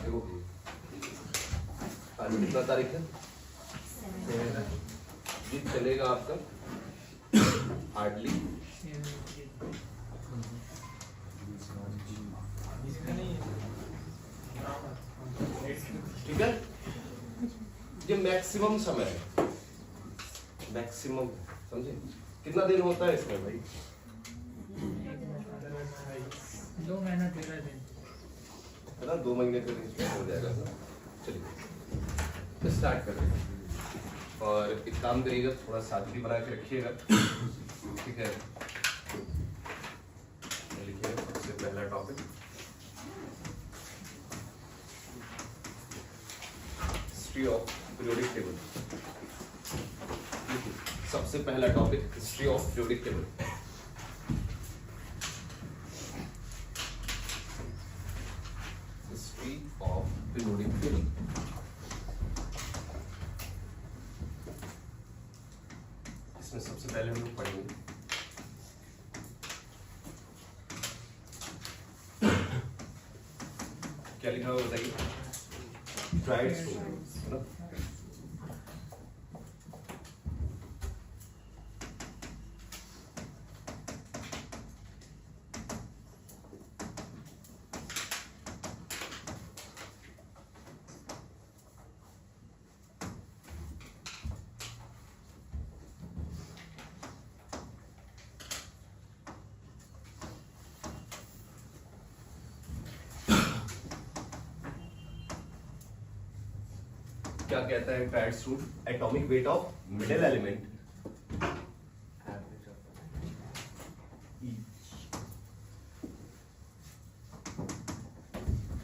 देखो आज कितना तारीख है? ये चलेगा आपका हार्डली ठीक है। ये मैक्सिमम समय है, मैक्सिमम समझे। कितना दिन होता है इसमें भाई? 2 महीना 13 दिन है ना, 2 महीने के बीच में हो जाएगा ना। चलिए तो स्टार्ट कर रहे हैं और एक काम करिएगा, थोड़ा सादगी बना के रखिएगा, ठीक है। लिखिएगा सबसे पहला topic history of periodic table. सबसे पहला topic history of periodic table. History of periodic table. इसमें सबसे पहले हम लोग पढ़ेंगे क्या लिखा हुआ बताइए? ट्राइड स्टोन है ना। क्या कहता है tried stone? Atomic weight of middle element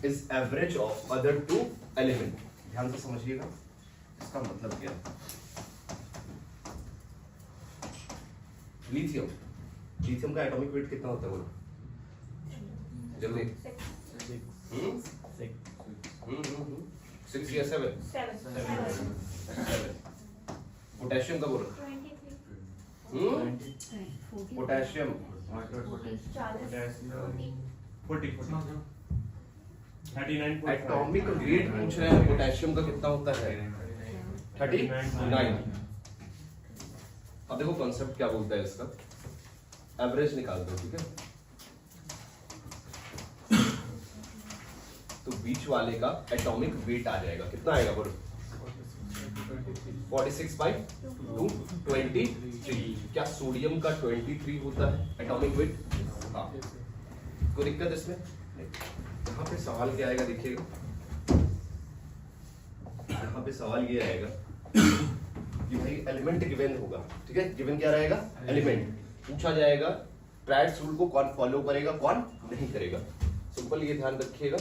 is average of other 2 element. ध्यान से समझिएगा इसका मतलब क्या है। लिथियम, लिथियम का एटॉमिक वेट कितना होता है बोलो जल्दी? 6 या 7? 7। पोटेशियम का बोलो? पोटेशियम 39. एटॉमिक वेट पूछ रहे हैं, पोटेशियम का कितना होता है? 39। अब देखो कॉन्सेप्ट क्या बोलता है इसका, एवरेज निकाल दो, ठीक है। तो बीच वाले का एटॉमिक वेट आ जाएगा, कितना आएगा बोलो? 46/223। क्या सोडियम का 23 होता है एटॉमिक वेट? हाँ, कोई दिक्कत इसमें? यहाँ पे सवाल क्या आएगा देखिएगा, यहाँ पे सवाल ये आएगा कि भाई एलिमेंट गिवन होगा, ठीक है। गिवन क्या रहेगा? एलिमेंट। पूछा जाएगा ट्राइड रूल को कौन फॉलो करेगा कौन नहीं करेगा। सिंपल ये ध्यान रखिएगा।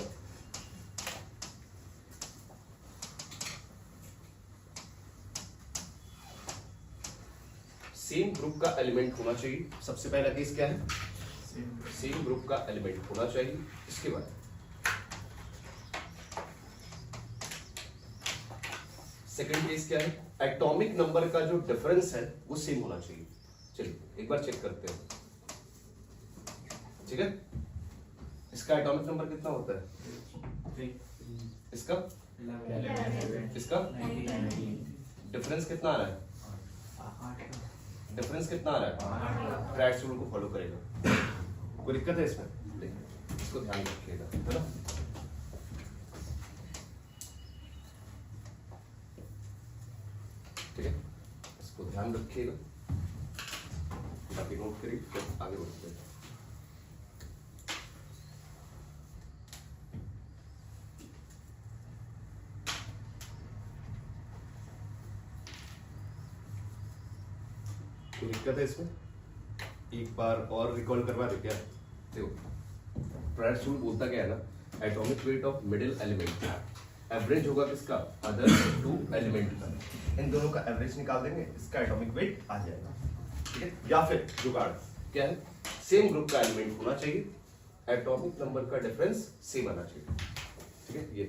सेम ग्रुप का एलिमेंट होना चाहिए। सबसे पहला केस क्या है? सेम ग्रुप का एलिमेंट होना चाहिए। इसके बाद सेकंड केस क्या है? एटॉमिक नंबर का जो डिफरेंस है वो सेम होना चाहिए। चलिए एक बार चेक करते हैं, ठीक है। इसका एटॉमिक नंबर कितना होता है? इसका इसका डिफरेंस कितना आ रहा है? डिफरेंस कितना आ रहा है? ट्राइड रूल को फॉलो करेगा। कोई दिक्कत है इसमें? देखिए इसको ध्यान रखिएगा, है ना। ठीक है, इसको ध्यान रखिएगा, बाकी नोट करिए, फिर आगे बढ़ते हैं। कोई दिक्कत है इसमें? एक बार और रिकॉल करवा दे क्या? देखो ट्राइड रूल बोलता क्या है ना, atomic weight of middle element average होगा किसका? अदर 2 एलिमेंट का। इन दोनों का एवरेज निकाल देंगे, इसका एटॉमिक वेट आ जाएगा, ठीक है। या फिर जुगाड़ क्या है? सेम ग्रुप का एलिमेंट होना चाहिए, एटॉमिक नंबर का डिफरेंस सेम आना चाहिए, ठीक है। ये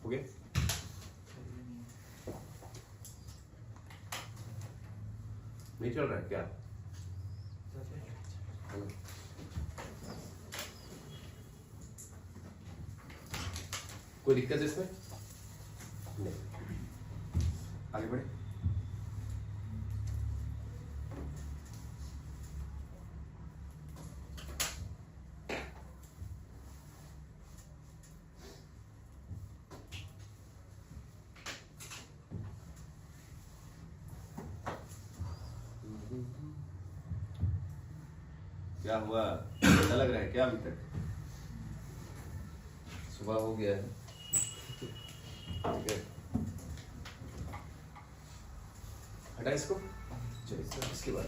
हो गया। नहीं चल रहा है क्या? कोई दिक्कत इसमें नहीं। आगे बढ़े। क्या हुआ, अच्छा लग रहा है क्या अभी तक? सुबह हो गया है, ठीक है, हटा इसको। चलिए इसके बाद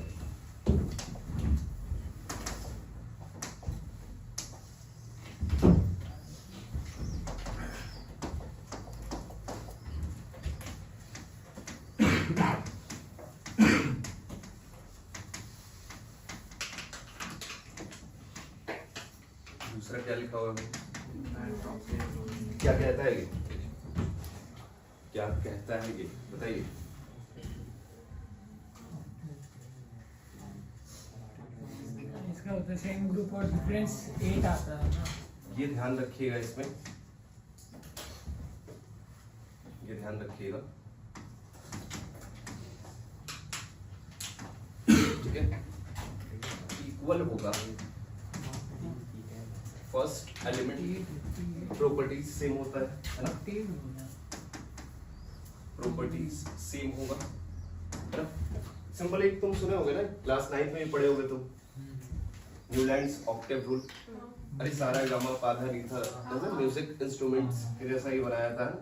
दूसरा क्या लिखा हुआ है? क्या कहता है ये? क्या कहता है ये बताइए। इसका होता है सेम ग्रुप और डिफरेंस 8 आता है ना। ये ध्यान रखिएगा, इसमें ये ध्यान रखिएगा, ठीक है। इक्वल होगा, फर्स्ट एलिमेंट प्रॉपर्टीज सेम होता है ना, प्रॉपर्टीज सेम होगा, है ना। सिंपल एक तुम सुने होगे ना, क्लास 9 में भी पढ़े होगे तुम, न्यूलैंड्स ऑक्टेव रूल। अरे सारा गामा पाधा रीथा मतलब म्यूजिक इंस्ट्रूमेंट्स के जैसा ही बनाया था ना।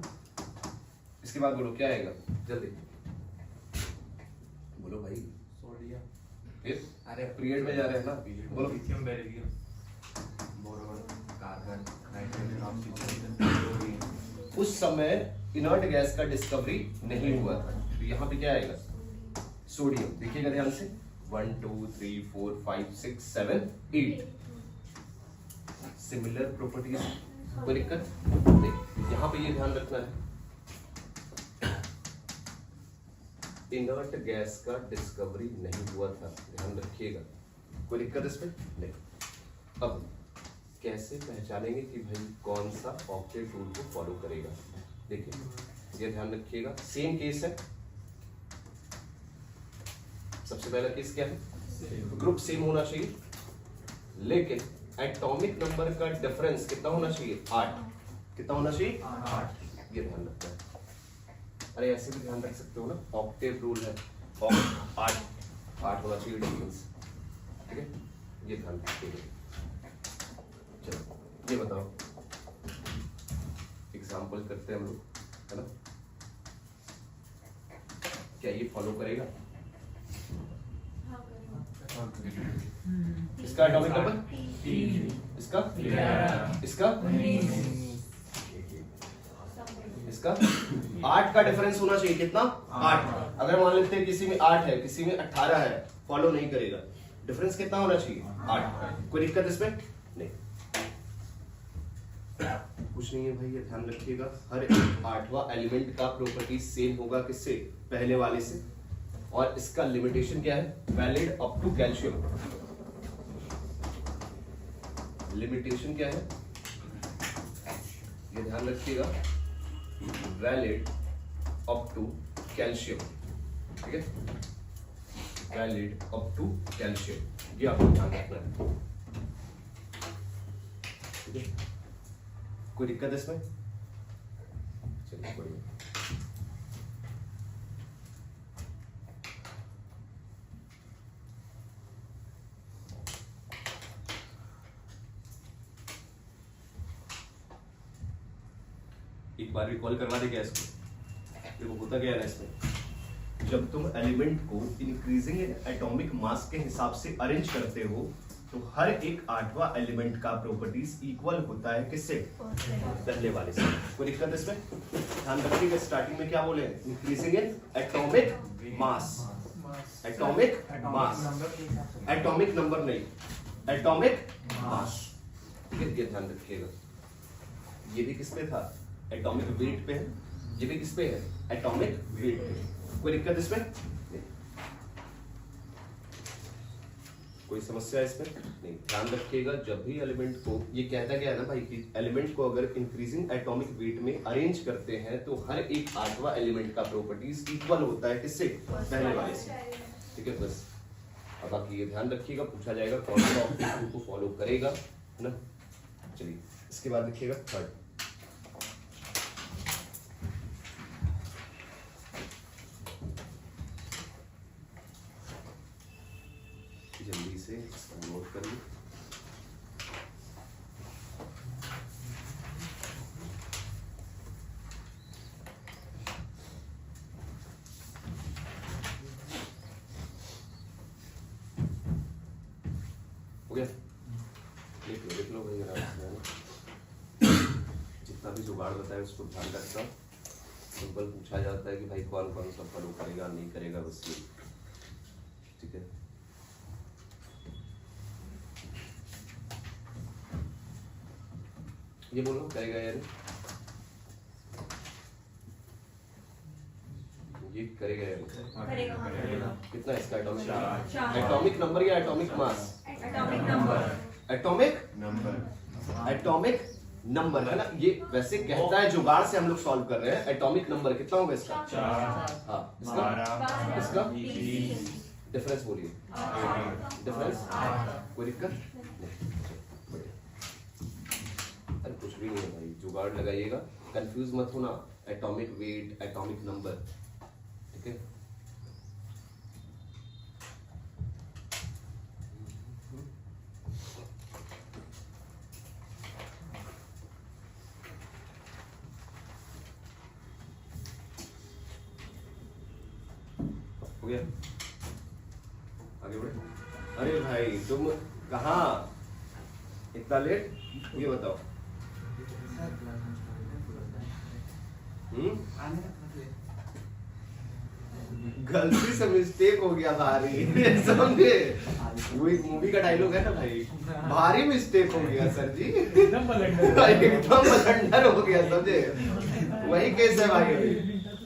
इसके बाद बोलो क्या आएगा जल्दी बोलो भाई। सोडियम, फिर अरे पीरियड में जा रहे हैं ना, बोलो। Lithium, beryllium, boron, carbon, nitrogen, oxygen. उस समय इनर्ट गैस का डिस्कवरी नहीं हुआ था, तो यहाँ पे क्या आएगा? सोडियम। देखिएगा ध्यान से, 1 2 3 4 5 6 7 8 सिमिलर प्रॉपर्टीज। कोई दिक्कत नहीं, यहाँ पे ये ध्यान रखना है, इनर्ट गैस का डिस्कवरी नहीं हुआ था, ध्यान रखिएगा। कोई दिक्कत इसमें नहीं। अब कैसे पहचानेंगे कि भाई कौन सा ऑक्टेव रूल को फॉलो करेगा? देखिए ये ध्यान रखिएगा, सेम केस है। सबसे पहला केस क्या है? ग्रुप सेम होना चाहिए, लेकिन एटॉमिक नंबर का डिफरेंस कितना होना चाहिए? 8। कितना होना चाहिए? 8। ये ध्यान रखना है। अरे ऐसे भी ध्यान रख सकते हो ना, ऑक्टेव रूल है, 8 होना चाहिए डिफरेंस, ठीक है। ये ध्यान रखिएगा। चलो ये बताओ, एग्जाम्पल करते हैं हम लोग, है ना। क्या ये फॉलो करेगा? इसका एटॉमिक नंबर, इसका, इसका, इसका 8 का डिफरेंस होना चाहिए। कितना? 8। अगर मान लेते हैं किसी में 8 है, किसी में 18 है, फॉलो नहीं करेगा। डिफरेंस कितना होना चाहिए? 8। कोई दिक्कत इसमें नहीं, कुछ नहीं है भाई, ये ध्यान रखिएगा। हर एक 8वां एलिमेंट का प्रॉपर्टी सेम होगा किससे? पहले वाले से। और इसका लिमिटेशन क्या है? Valid up to calcium. Limitation क्या है? ये ध्यान रखिएगा, वैलिड अप टू कैल्शियम, ठीक है। वैलिड अप टू कैल्शियम, ये आपको ध्यान रखना है, ठीक है। कोई दिक्कत इसमें? चलिए कोई नहीं। एक बार रिकॉल करवा दे क्या इसको? देखो होता क्या है ना इसमें, जब तुम एलिमेंट को इंक्रीजिंग एटॉमिक मास के हिसाब से अरेंज करते हो, तो हर एक 8वां एलिमेंट का प्रॉपर्टीज इक्वल होता है किससे? पहले वाले से। कोई दिक्कत इसमें? ध्यान रखिएगा, स्टार्टिंग में क्या बोले? Increasing in atomic mass, atomic mass, atomic number नहीं, एटॉमिक मास, ठीक है। ये ध्यान रखिएगा। ये भी किस पे था? एटॉमिक वेट पे है। ये भी किस पे है? एटॉमिक वेट पे। कोई दिक्कत इसमें? कोई समस्या है इसमें? नहीं। ध्यान रखिएगा जब भी एलिमेंट को, ये कहता क्या है ना भाई कि एलिमेंट को अगर इंक्रीजिंग एटॉमिक वेट में अरेंज करते हैं तो हर एक आठवां एलिमेंट का प्रॉपर्टीज इक्वल होता है किससे? पहले वाले से। ठीक है बस। अब बाकी ये ध्यान रखिएगा, पूछा जाएगा कौन सा ऑप्शन को फॉलो करेगा, है ना। चलिए इसके बाद लिखिएगा थर्ड। जल्दी से इसको नोट कर लो। हो गया? लिख लो भाई आराम से, है ना। जितना भी जुगाड़ बताया उसको ध्यान रखना। सिंपल पूछा जाता है कि भाई कौन कौन सा फॉलो करेगा नहीं करेगा, बस ये। ठीक है। ये बोलो करेगा यार, ये करेगा यार। करेगा। कितना है इसका एटॉमिक? चार। एटॉमिक नंबर या atomic mass? Atomic number. Atomic number. Atomic number, है ना। ये वैसे कहता है जुगाड़ से हम लोग सॉल्व कर रहे हैं। एटॉमिक नंबर कितना होगा इसका? 4 हाँ। इसका 12 इसका 20 डिफरेंस बोलिए। डिफरेंस कोई दिक्कत नहीं। बढ़िया। अरे कुछ भी नहीं है भाई, जुगाड़ लगाइएगा, कंफ्यूज मत होना। एटॉमिक वेट, एटॉमिक नंबर, ठीक है। हो गया? आगे बढ़े। अरे भाई तुम कहाँ इतना लेट? ये बताओ। गलती से मिस्टेक हो गया भारी, समझे? वो एक मूवी का डायलॉग है ना भाई, भारी मिस्टेक हो गया सर जी। एकदम बलंडर हो गया, समझे? वही केस है भाई।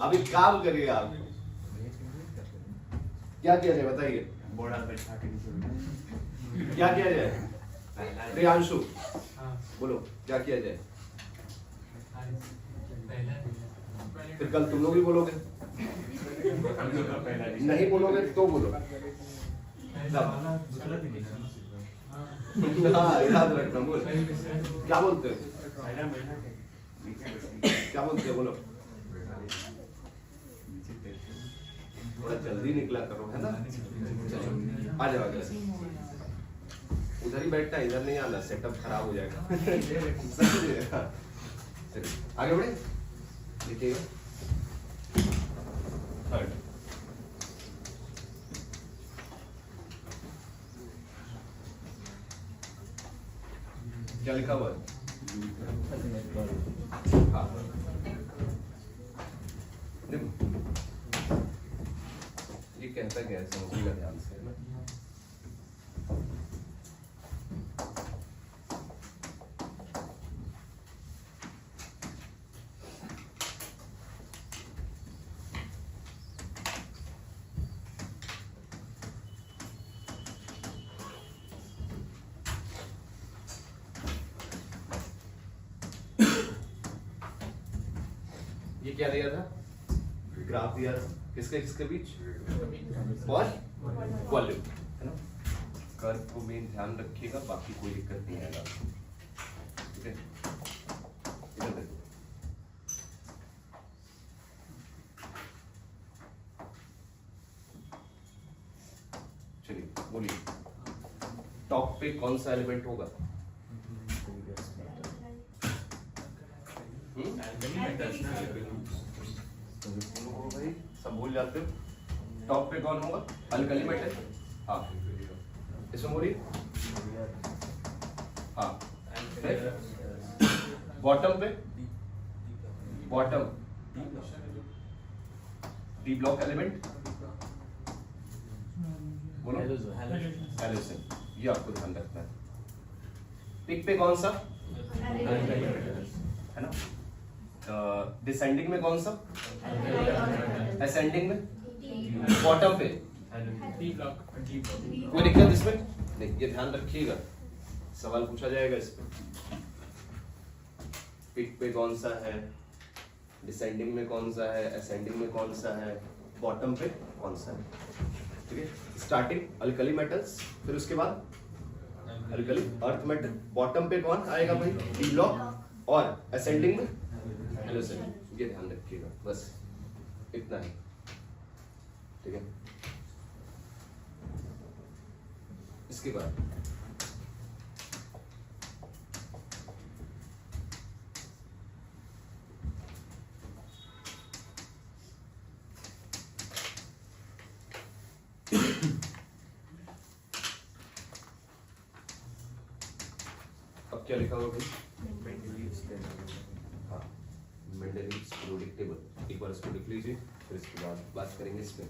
अभी काम करिए आप। क्या किया जाए बताइए? बोर्ड बैठा के क्या किया जाए? प्रियांशु बोलो क्या किया जाए? फिर कल तुम लोग भी बोलोगे, नहीं बोलोगे तो बोलो। हाँ याद रखना। बोल क्या बोलते हो? क्या बोलते हो बोलो। थोड़ा जल्दी निकला करो, है ना। आ जाओ आगे। उधर ही बैठना, इधर नहीं आना, सेटअप खराब हो जाएगा। समझे? चलिए आगे बढ़े, देखिएगा थर्ड। क्या लिखा हुआ है? हाँ ये कहता क्या है, समझिएगा ध्यान से, है ना। ये क्या दिया था? ग्राफ दिया था, किसके किसके बीच? और वॉल्यूम, है ना। कर्व को मेन ध्यान रखिएगा, बाकी कोई दिक्कत नहीं आएगा, ठीक है। इधर देखो, चलिए बोलिए टॉप पे कौन सा एलिमेंट होगा? भाई सब भूल जाते हो। टॉप पे कौन होगा? Alkali metal. हाँ इसमें बोलिए। हाँ बॉटम पे, बॉटम डी ब्लॉक एलिमेंट बोलो। हेलोजन, ये आपको ध्यान रखना है। पिक पे कौन सा? है ना। डिसेंडिंग में कौन सा? असेंडिंग में? बॉटम पे डी ब्लॉक कोई दिक्कत इसमें नहीं, ये ध्यान रखिएगा, सवाल पूछा जाएगा इस पे। पिक पे कौन सा है, डिसेंडिंग में कौन सा है, असेंडिंग में कौन सा है, बॉटम पे कौन सा है। ठीक है, स्टार्टिंग अल्कली मेटल्स, फिर उसके बाद अल्कली अर्थ मेटल, बॉटम पे कौन आएगा भाई, डी ब्लॉक, और असेंडिंग में हेलोजन। ये ध्यान रखिएगा, बस इतना ही। ठीक है, इसके बाद अब क्या लिखा हुआ भाई, हाँ, मेंडलीव्स पीरियोडिक टेबल। एक बार इसको लिख लीजिए, फिर इसके बाद बात करेंगे इस पे।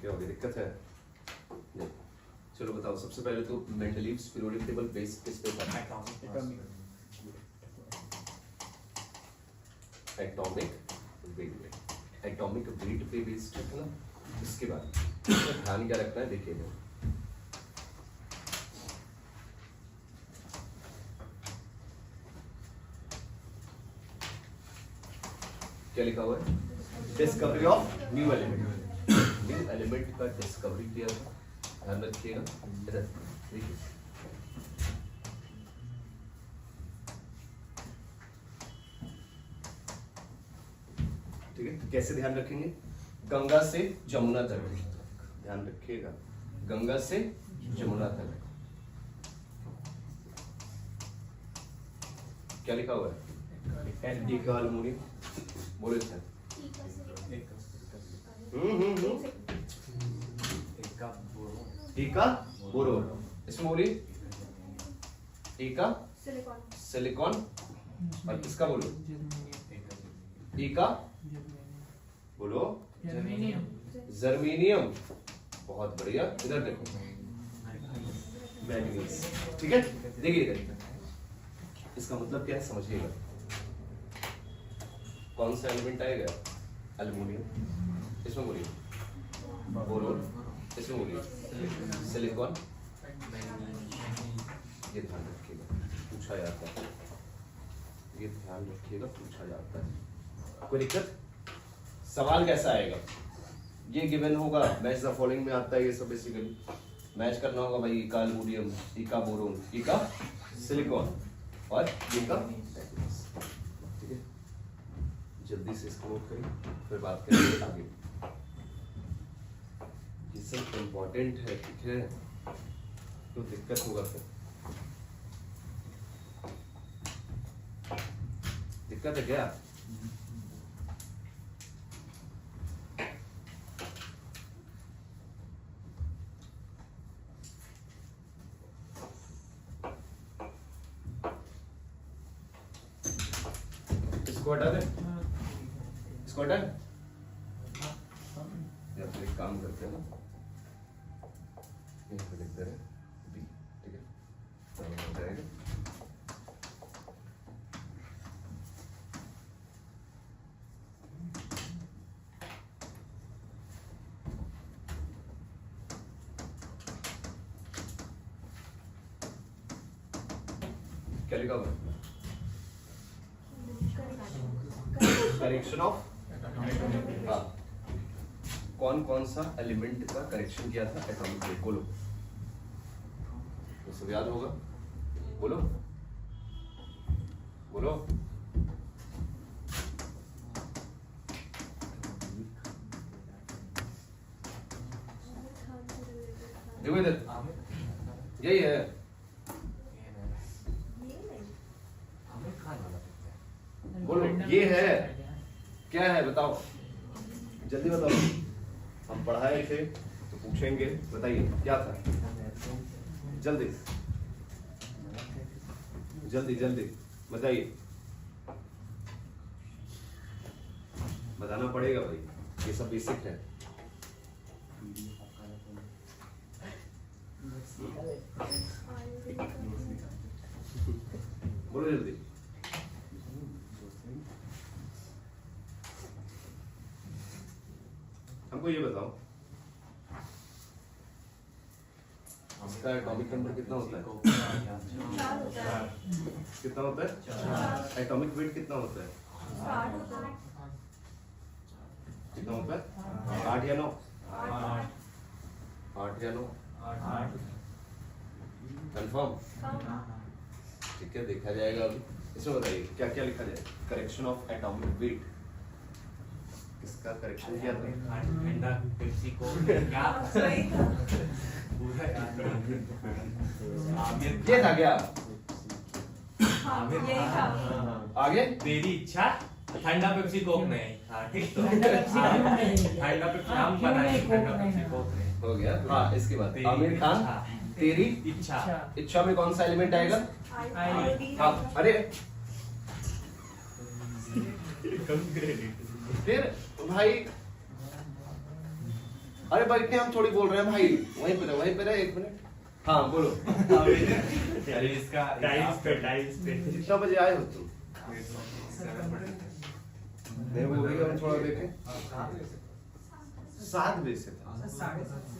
क्या हो गया, दिक्कत है? नहीं, चलो बताओ। सबसे पहले तो मेंडलीव्स पीरियोडिक टेबल बेस किस पे था? एटॉमिक वेट पे। एटॉमिक वेट पे बेस्ड है ना। इसके बाद ध्यान क्या रखना है, देखिए क्या लिखा हुआ है, discovery of new element. New element का डिस्कवरी किया था, ध्यान रखिएगा। इधर देखिए, ठीक है, कैसे ध्यान रखेंगे, गंगा से जमुना तक, ध्यान रखिएगा, गंगा से जमुना तक। क्या लिखा हुआ है, टीका अल्मुनियम। बोलो इसमें टीका बोरोन। इसमें बोलिए टीका सिलिकॉन, और किसका बोलो, टीका बोलो जर्मेनियम। जर्मेनियम। बहुत बढ़िया, इधर देखो मैग्नीज। ठीक है, देखिए इधर, इसका मतलब क्या है समझिएगा। कौन सा एलिमेंट आएगा, एल्युमिनियम। इसमें बोलिए बोरोन, इसमें बोलिए सिलिकॉन। ये ध्यान रखिएगा, पूछा जाता है, ये ध्यान रखिएगा, पूछा जाता है। कोई दिक्कत? सवाल कैसा आएगा, ये गिवन होगा, मैच द फॉलोइंग में आता है ये सब। बेसिकली मैच करना होगा भाई, इका एल्युमिनियम, इका बोरोन, इका सिलिकॉन और इका मैग्नीज। ठीक है, जल्दी से इसको नोट करिए, फिर बात करेंगे आगे। ये सब इम्पोर्टेंट है, ठीक है, तो दिक्कत होगा फिर। दिक्कत है क्या? इसको हटा दे, इसको हटा दे। या फिर एक काम करते हैं ना, यहाँ पे लिखते हैं बी। ठीक है, तो हो जाएगा। क्या लिखा हुआ? करेक्शन ऑफ, हाँ, कौन कौन सा एलिमेंट का करेक्शन किया था एटॉमिक वेट, बोलो। तो सब याद होगा, बोलो बोलो। देखो इधर, यही है। बोलो ये है, क्या है बताओ, जल्दी बताओ। हम पढ़ाए थे तो पूछेंगे, बताइए क्या था, जल्दी जल्दी जल्दी बताइए। बताना पड़ेगा भाई, ये सब बेसिक है। बोलो जल्दी। हमको ये बताओ, इसका एटॉमिक नंबर कितना होता है? 4 होता है। कितना होता है? एटॉमिक वेट कितना होता है? 60 होता है। कितना होता है? 8 या 9? 8 या 9? कंफर्म? ठीक है, देखा जाएगा अभी। इसमें बताइए क्या क्या लिखा जाए। करेक्शन ऑफ एटॉमिक वेट, किसका करेक्शन किया था? ठंडा पेप्सी को क्या सही था। पूरा ये था क्या? हाँ, यही था। आगे तेरी इच्छा ठंडा पेप्सी कोक नहीं। हाँ ठीक तो ठंडा पेप्सी कोक नहीं। ठंडा पेप्सी हाँ, हम क्यों बनाए नहीं ठंडा कोक पेप्सी नहीं? कोक नहीं। हो गया। हाँ, इसके बाद तेरी आमिर खान, इच्छा। तेरी इच्छा इच्छा में कौन सा एलिमेंट आएगा? आईडी हाँ, अरे कंक्रेडिट फिर भाई, अरे बैठने हम थोड़ी बोल रहे हैं भाई, वहीं पे रहे 1 मिनट। हाँ बोलो। अरे इसका टाइल्स पे कितना बजे आए हो तुम? नहीं, वो भी हम थोड़ा देखें। 7 बजे से था। 7:30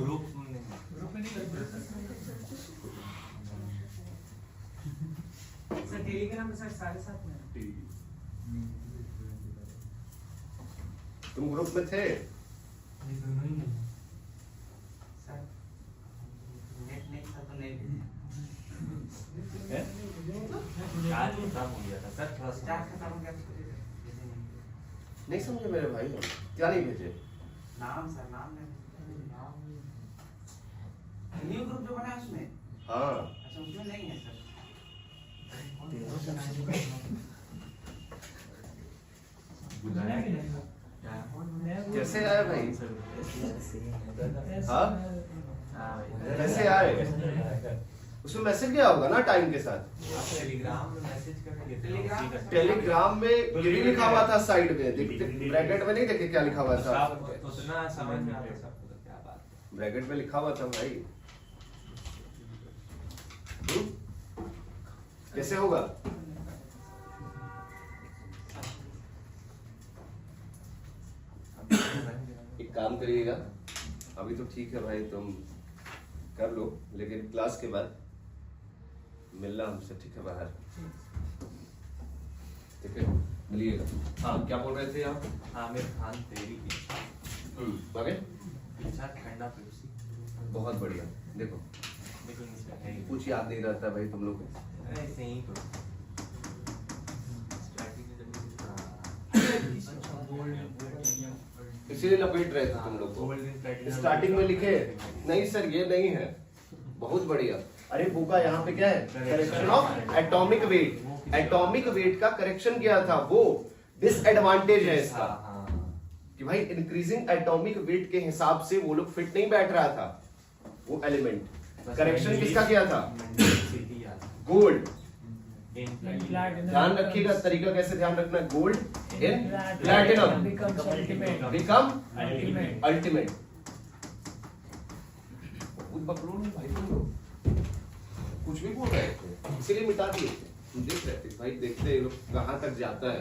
ग्रुप में सर टेलीग्राम पे सर 7:30 में। तुम ग्रुप में थे? हैं? आज खत्म हो गया था सर, थोड़ा सा नहीं समझे मेरे भाई, हम क्या नहीं भेजे? नाम न्यू ग्रुप जो बना है उसमें, हाँ, अच्छा उसमें नहीं है सर। कैसे आए भाई? हाँ, कैसे आए? उसमें मैसेज गया होगा ना टाइम के साथ। टेलीग्राम में मैसेज करेंगे। टेलीग्राम में ये भी लिखा हुआ था साइड में, ब्रैकेट में नहीं देखे क्या लिखा हुआ था? उतना समझ में आता सबको, तो क्या बात है। ब्रैकेट में लिखा हुआ था भाई। कैसे होगा? एक काम करिएगा, अभी तो ठीक है भाई, तुम कर लो, लेकिन क्लास के बाद मिलना हमसे, ठीक है? बाहर, ठीक है? मिलिएगा। हाँ, क्या बोल रहे थे आप? आमिर खान तेरी इच्छा। आगे इच्छा ठंडा पेप्सी। बहुत बढ़िया। देखो लेकिन इसमें है ही कुछ याद नहीं रहता भाई तुम लोग को। ऐसे ही तो इसीलिए लपेट रहे थे तुम लोग को। स्टार्टिंग में लिखे नहीं सर, ये नहीं है। बहुत बढ़िया। अरे बुका, यहाँ पे क्या है? Correction of atomic weight. Atomic weight का करेक्शन किया था, वो डिसएडवांटेज है इसका कि भाई इंक्रीजिंग एटॉमिक वेट के हिसाब से वो लोग फिट नहीं बैठ रहा था वो एलिमेंट। करेक्शन किसका किया था? गोल्ड। ध्यान रखिएगा तरीका कैसे ध्यान रखना। Gold in platinum become ultimate. बकलोल में भाई तुम लोग कुछ भी बोल रहे थे, इसीलिए मिटा दिए थे। हम देख रहे थे भाई, देखते ये लोग कहाँ तक जाता है।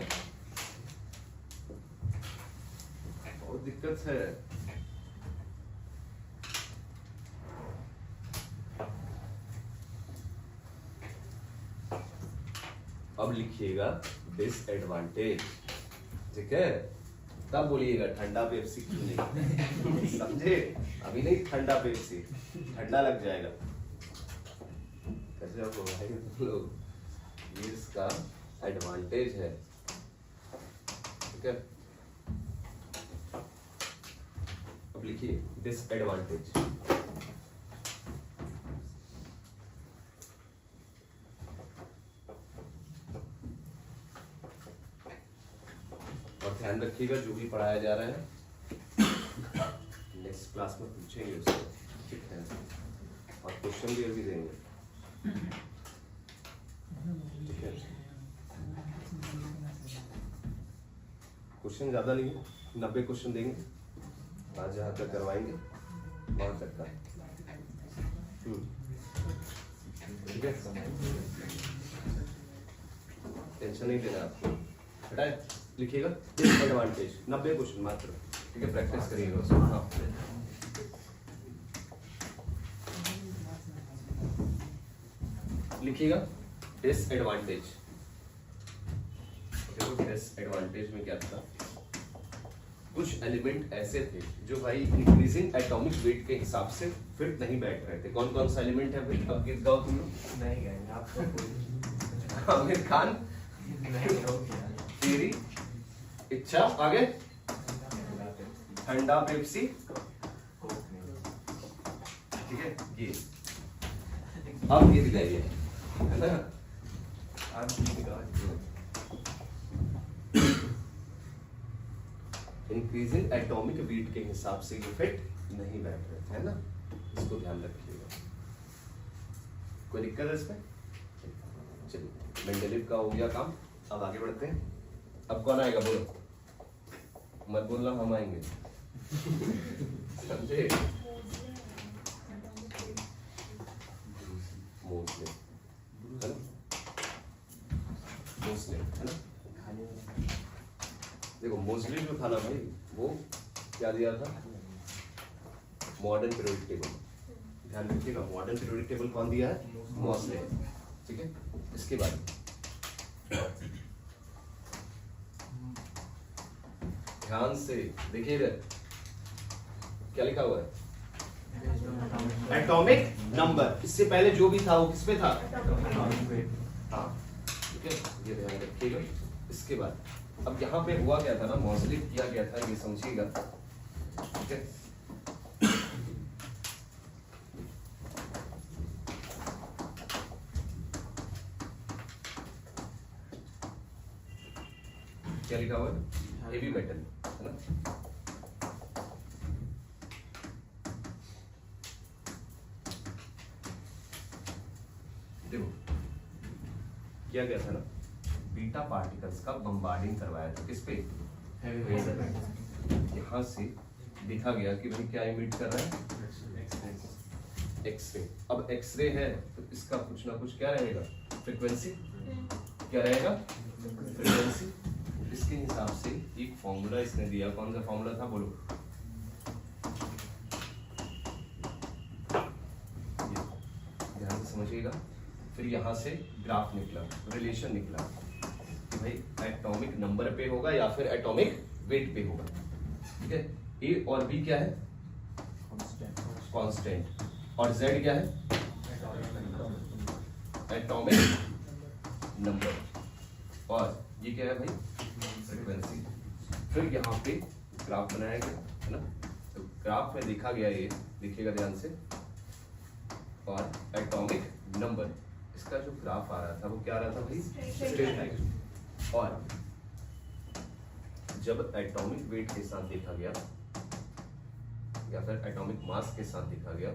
बहुत दिक्कत है। अब लिखिएगा डिसएडवांटेज, ठीक है? तब बोलिएगा ठंडा पेप्सी क्यों नहीं। समझे? अभी नहीं ठंडा पेप्सी, ठंडा लग जाएगा। कैसे आपको भाई तुम लोग, ये इसका एडवांटेज है, ठीक है? अब लिखिए डिसएडवांटेज। और ध्यान रखिएगा जो भी पढ़ाया जा रहा है नेक्स्ट क्लास में पूछेंगे उसको, ठीक है? और क्वेश्चन भी अभी देंगे, ठीक है? क्वेश्चन ज़्यादा नहीं है, 90 क्वेश्चन देंगे, आज जहाँ तक करवाएंगे वहाँ तक का। ठीक है, टेंशन नहीं देना आपको। हटाए, लिखिएगा डिसएडवांटेज, 90 क्वेश्चन मात्र। ठीक है, प्रैक्टिस करिएगा उसको। हाँ, लिखिएगा डिसएडवांटेज। देखो डिसएडवांटेज में क्या था, कुछ एलिमेंट ऐसे थे जो भाई इंक्रीजिंग एटॉमिक वेट के हिसाब से फिट नहीं बैठ रहे थे। कौन कौन सा एलिमेंट है भाई, अब गीत गाओ तुम लोग। नहीं गए आप तो आमिर खान, नहीं हो गया तेरी इच्छा, आगे ठंडा पेप्सी, कोक नहीं ठीक है ये। अब गीत गाइए, है ना। आप गीत गाओ। इंक्रीजिंग एटॉमिक वेट के हिसाब से ये फिट नहीं बैठ रहे थे, है ना। इसको ध्यान रखिएगा। कोई दिक्कत है इसमें? चलिए, मेंडलीव का हो गया काम, अब आगे बढ़ते हैं। अब कौन आएगा बोलो, मत बोलना हम आएंगे, समझे। मोस्टली है ना, मोस्टली है ना। देखो मोस्टली जो था ना भाई, वो क्या दिया था, मॉडर्न पीरियोडिक टेबल। ध्यान रखिएगा, मॉडर्न पीरियोडिक टेबल कौन दिया है, मोस्टली। ठीक है, इसके बाद ध्यान से देखिए इधर क्या लिखा हुआ है, एटॉमिक नंबर। इससे पहले जो भी था वो किस पे था, हाँ ठीक है, ये ध्यान रखिएगा। इसके बाद अब यहाँ पे हुआ क्या था ना, मॉडलिंग किया गया था, ये समझिएगा। ठीक है, क्या लिखा हुआ है, हेवी मेटल, है ना। देखो किया गया था ना, बीटा पार्टिकल्स का बम्बार्डिंग करवाया था किस पे, यहाँ से देखा गया कि भाई क्या इमिट कर रहा है, एक्सरे। अब एक्सरे है तो इसका कुछ ना कुछ क्या रहेगा, फ्रीक्वेंसी। क्या रहेगा, फ्रीक्वेंसी। इसके हिसाब से एक फॉर्मूला इसने दिया, कौन सा फॉर्मूला था बोलो, ध्यान से समझिएगा। फिर यहाँ से ग्राफ निकला, रिलेशन निकला कि भाई एटॉमिक नंबर पे होगा या फिर एटॉमिक वेट पे होगा। ठीक है, ए और बी क्या है, कांस्टेंट, और जेड क्या है, एटॉमिक नंबर, और ये क्या है भाई, फ्रीक्वेंसी। फिर यहाँ पे ग्राफ बनाया गया, है ना। तो ग्राफ में देखा गया, ये देखिएगा ध्यान से, और एटॉमिक नंबर, इसका जो ग्राफ आ रहा था वो क्या आ रहा था भाई, स्ट्रेट लाइन। और जब एटॉमिक वेट के साथ देखा गया या फिर एटॉमिक मास के साथ देखा गया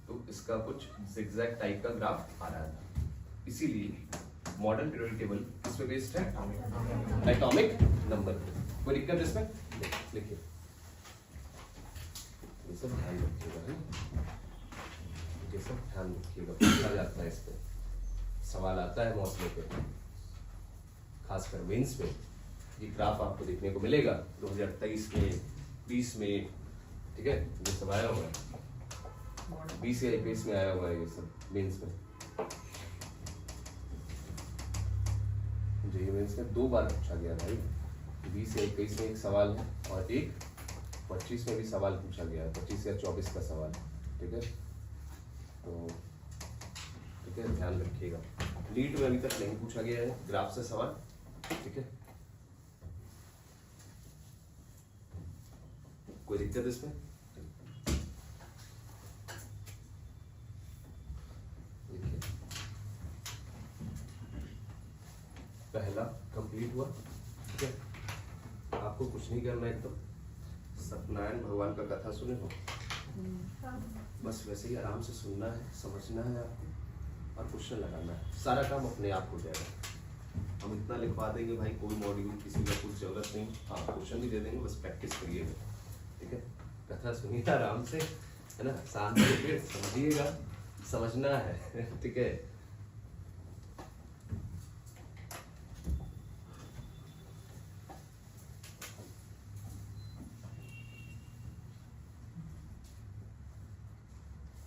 तो इसका कुछ जिगजैग टाइप का ग्राफ आ रहा था। इसीलिए मॉडर्न पीरियोडिक टेबल किस पे बेस्ड है, एटॉमिक नंबर। कोई दिक्कत इसमें, लिखिए, ये सब ध्यान रखिएगा, ये सब ध्यान रखिएगा। पूछा जाता है, इस पे सवाल आता है मौसम पे, खासकर मेंस में। ये ग्राफ आपको देखने को मिलेगा 2023 में, 20 में, ठीक है, ये सब आया हुआ है, 20 या 21 में आया हुआ है ये सब मेंस में। जेईई मेंस में 2 बार पूछा गया भाई, 20 या 21 में एक सवाल है और एक 25 में भी सवाल पूछा गया है, 25 या 24 का सवाल। ठीक है, तो ठीक है, ध्यान रखिएगा। नीट में अभी तक नहीं पूछा गया है ग्राफ से सवाल। ठीक है, कोई दिक्कत इसमें, देखिए पहला कंप्लीट हुआ। ठीक है, आपको कुछ नहीं करना है, तो सत्यनारायण भगवान का कथा सुने हो, बस वैसे ही आराम से सुनना है, समझना है आपको, और क्वेश्चन लगाना है। सारा काम अपने आप हो जाएगा। हम इतना लिखवा देंगे भाई, कोई मॉड्यूल किसी का कुछ जरूरत नहीं, हाँ क्वेश्चन भी दे देंगे, बस प्रैक्टिस करिएगा, ठीक है। कथा सुनिए आराम से, है ना, शांत होकर समझिएगा, समझना है, ठीक है।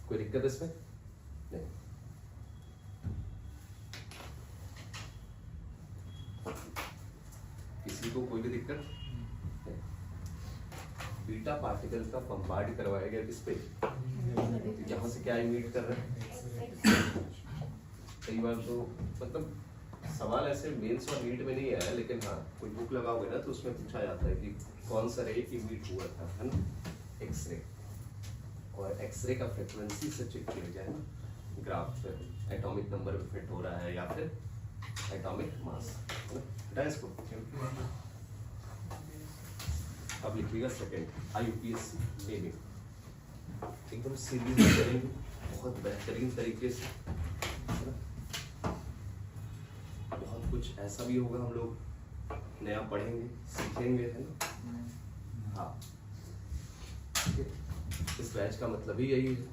कोई दिक्कत इसमें नहीं। किसी को कोई भी दिक्कत नहीं। बीटा पार्टिकल का बम्बार्ड करवाया गया किस पे, यहाँ से क्या इमिट कर रहे हैं। कई बार तो मतलब सवाल ऐसे मेंस और नीट में नहीं आया, लेकिन हाँ कोई बुक लगाओगे ना तो उसमें पूछा जाता है कि कौन सा रे इमिट हुआ था, है ना, एक्सरे, और एक्सरे का फ्रीक्वेंसी से चेक किया जाए ना, ग्राफ पे एटॉमिक नंबर पे फिट हो रहा है या फिर एटॉमिक मास, हटा इसको। अब लिखिएगा सेकंड IUPAC नेमिंग, एकदम सीरियस करेंगे, बहुत बेहतरीन तरीके से, बहुत कुछ ऐसा भी होगा हम लोग नया पढ़ेंगे सीखेंगे, है ना। हाँ, इस बैच का मतलब ही यही है,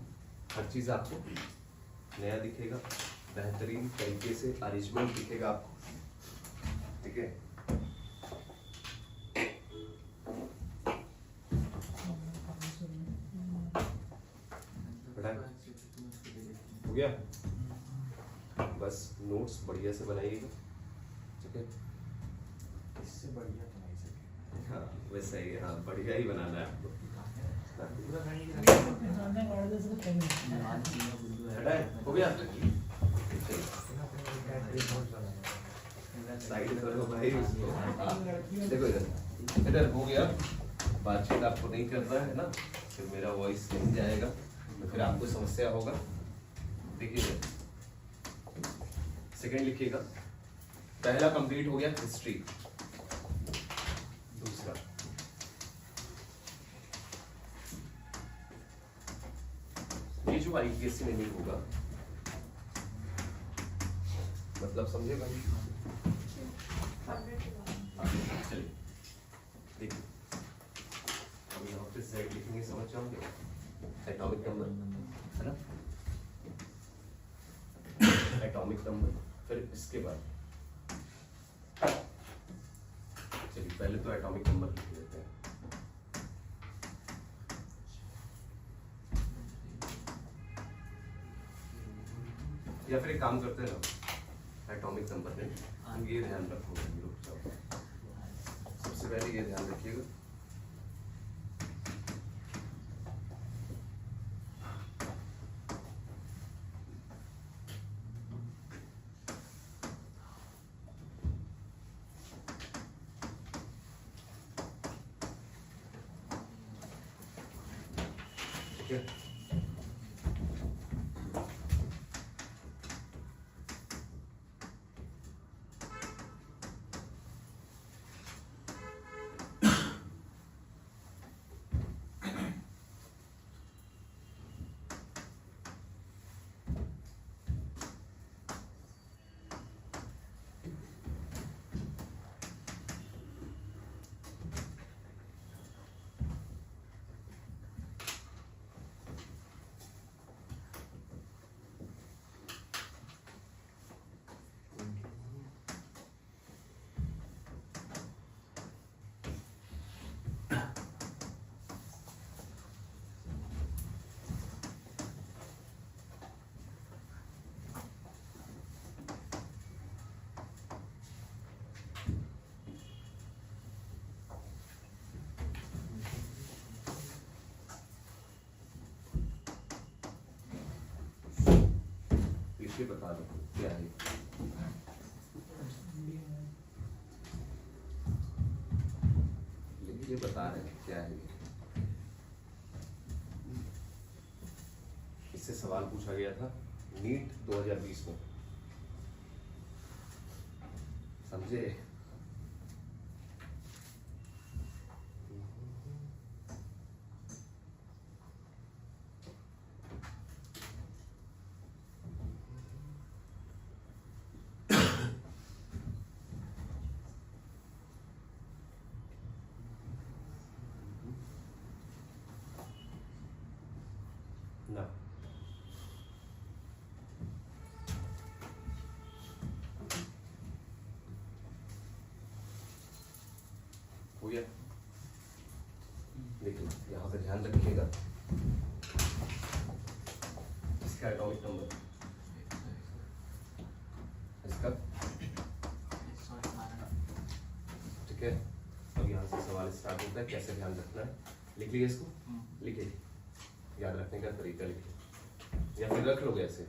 हर चीज आपको नया दिखेगा, बेहतरीन तरीके से अरेंजमेंट दिखेगा आपको, ठीक है। हो गया, बस नोट्स बढ़िया से बनाइएगा, ठीक है। इससे बढ़िया तो नहीं सके। हाँ वैसा ही, हाँ बढ़िया ही बनाना है आपको। हो गया, साइड करो भाई उसको, देखो इधर इधर हो गया। बातचीत आपको नहीं करना है ना, फिर मेरा वॉइस नहीं जाएगा तो फिर आपको समस्या होगा। देखिए सेकंड लिखिएगा, पहला कंप्लीट हो गया हिस्ट्री, दूसरा ये जो IPSC में नहीं होगा, मतलब समझे भाई। चलिए देखिए, अब यहाँ पे Z लिखेंगे, समझ जाओगे, एटॉमिक नंबर, है ना, एटॉमिक नंबर। फिर इसके बाद चलिए पहले तो एटॉमिक नंबर लिख लेते हैं। या फिर एक काम करते हैं ना, एटॉमिक नंबर में हम ये ध्यान रखोगे, रुक जाओ, सबसे पहले ये ध्यान रखिएगा, ठीक है। ये बता दो क्या है, ये बता रहे हैं क्या है। इससे सवाल पूछा गया था नीट 2020 में, समझे। हो गया। देखिए यहाँ पे ध्यान रखिएगा इसका एटॉमिक नंबर, इसका, ठीक है। अब यहाँ से सवाल स्टार्ट होता है, कैसे ध्यान रखना है। लिख लीजिए इसको, लिखिए, याद रखने का तरीका लिखिए, या फिर रख लोगे ऐसे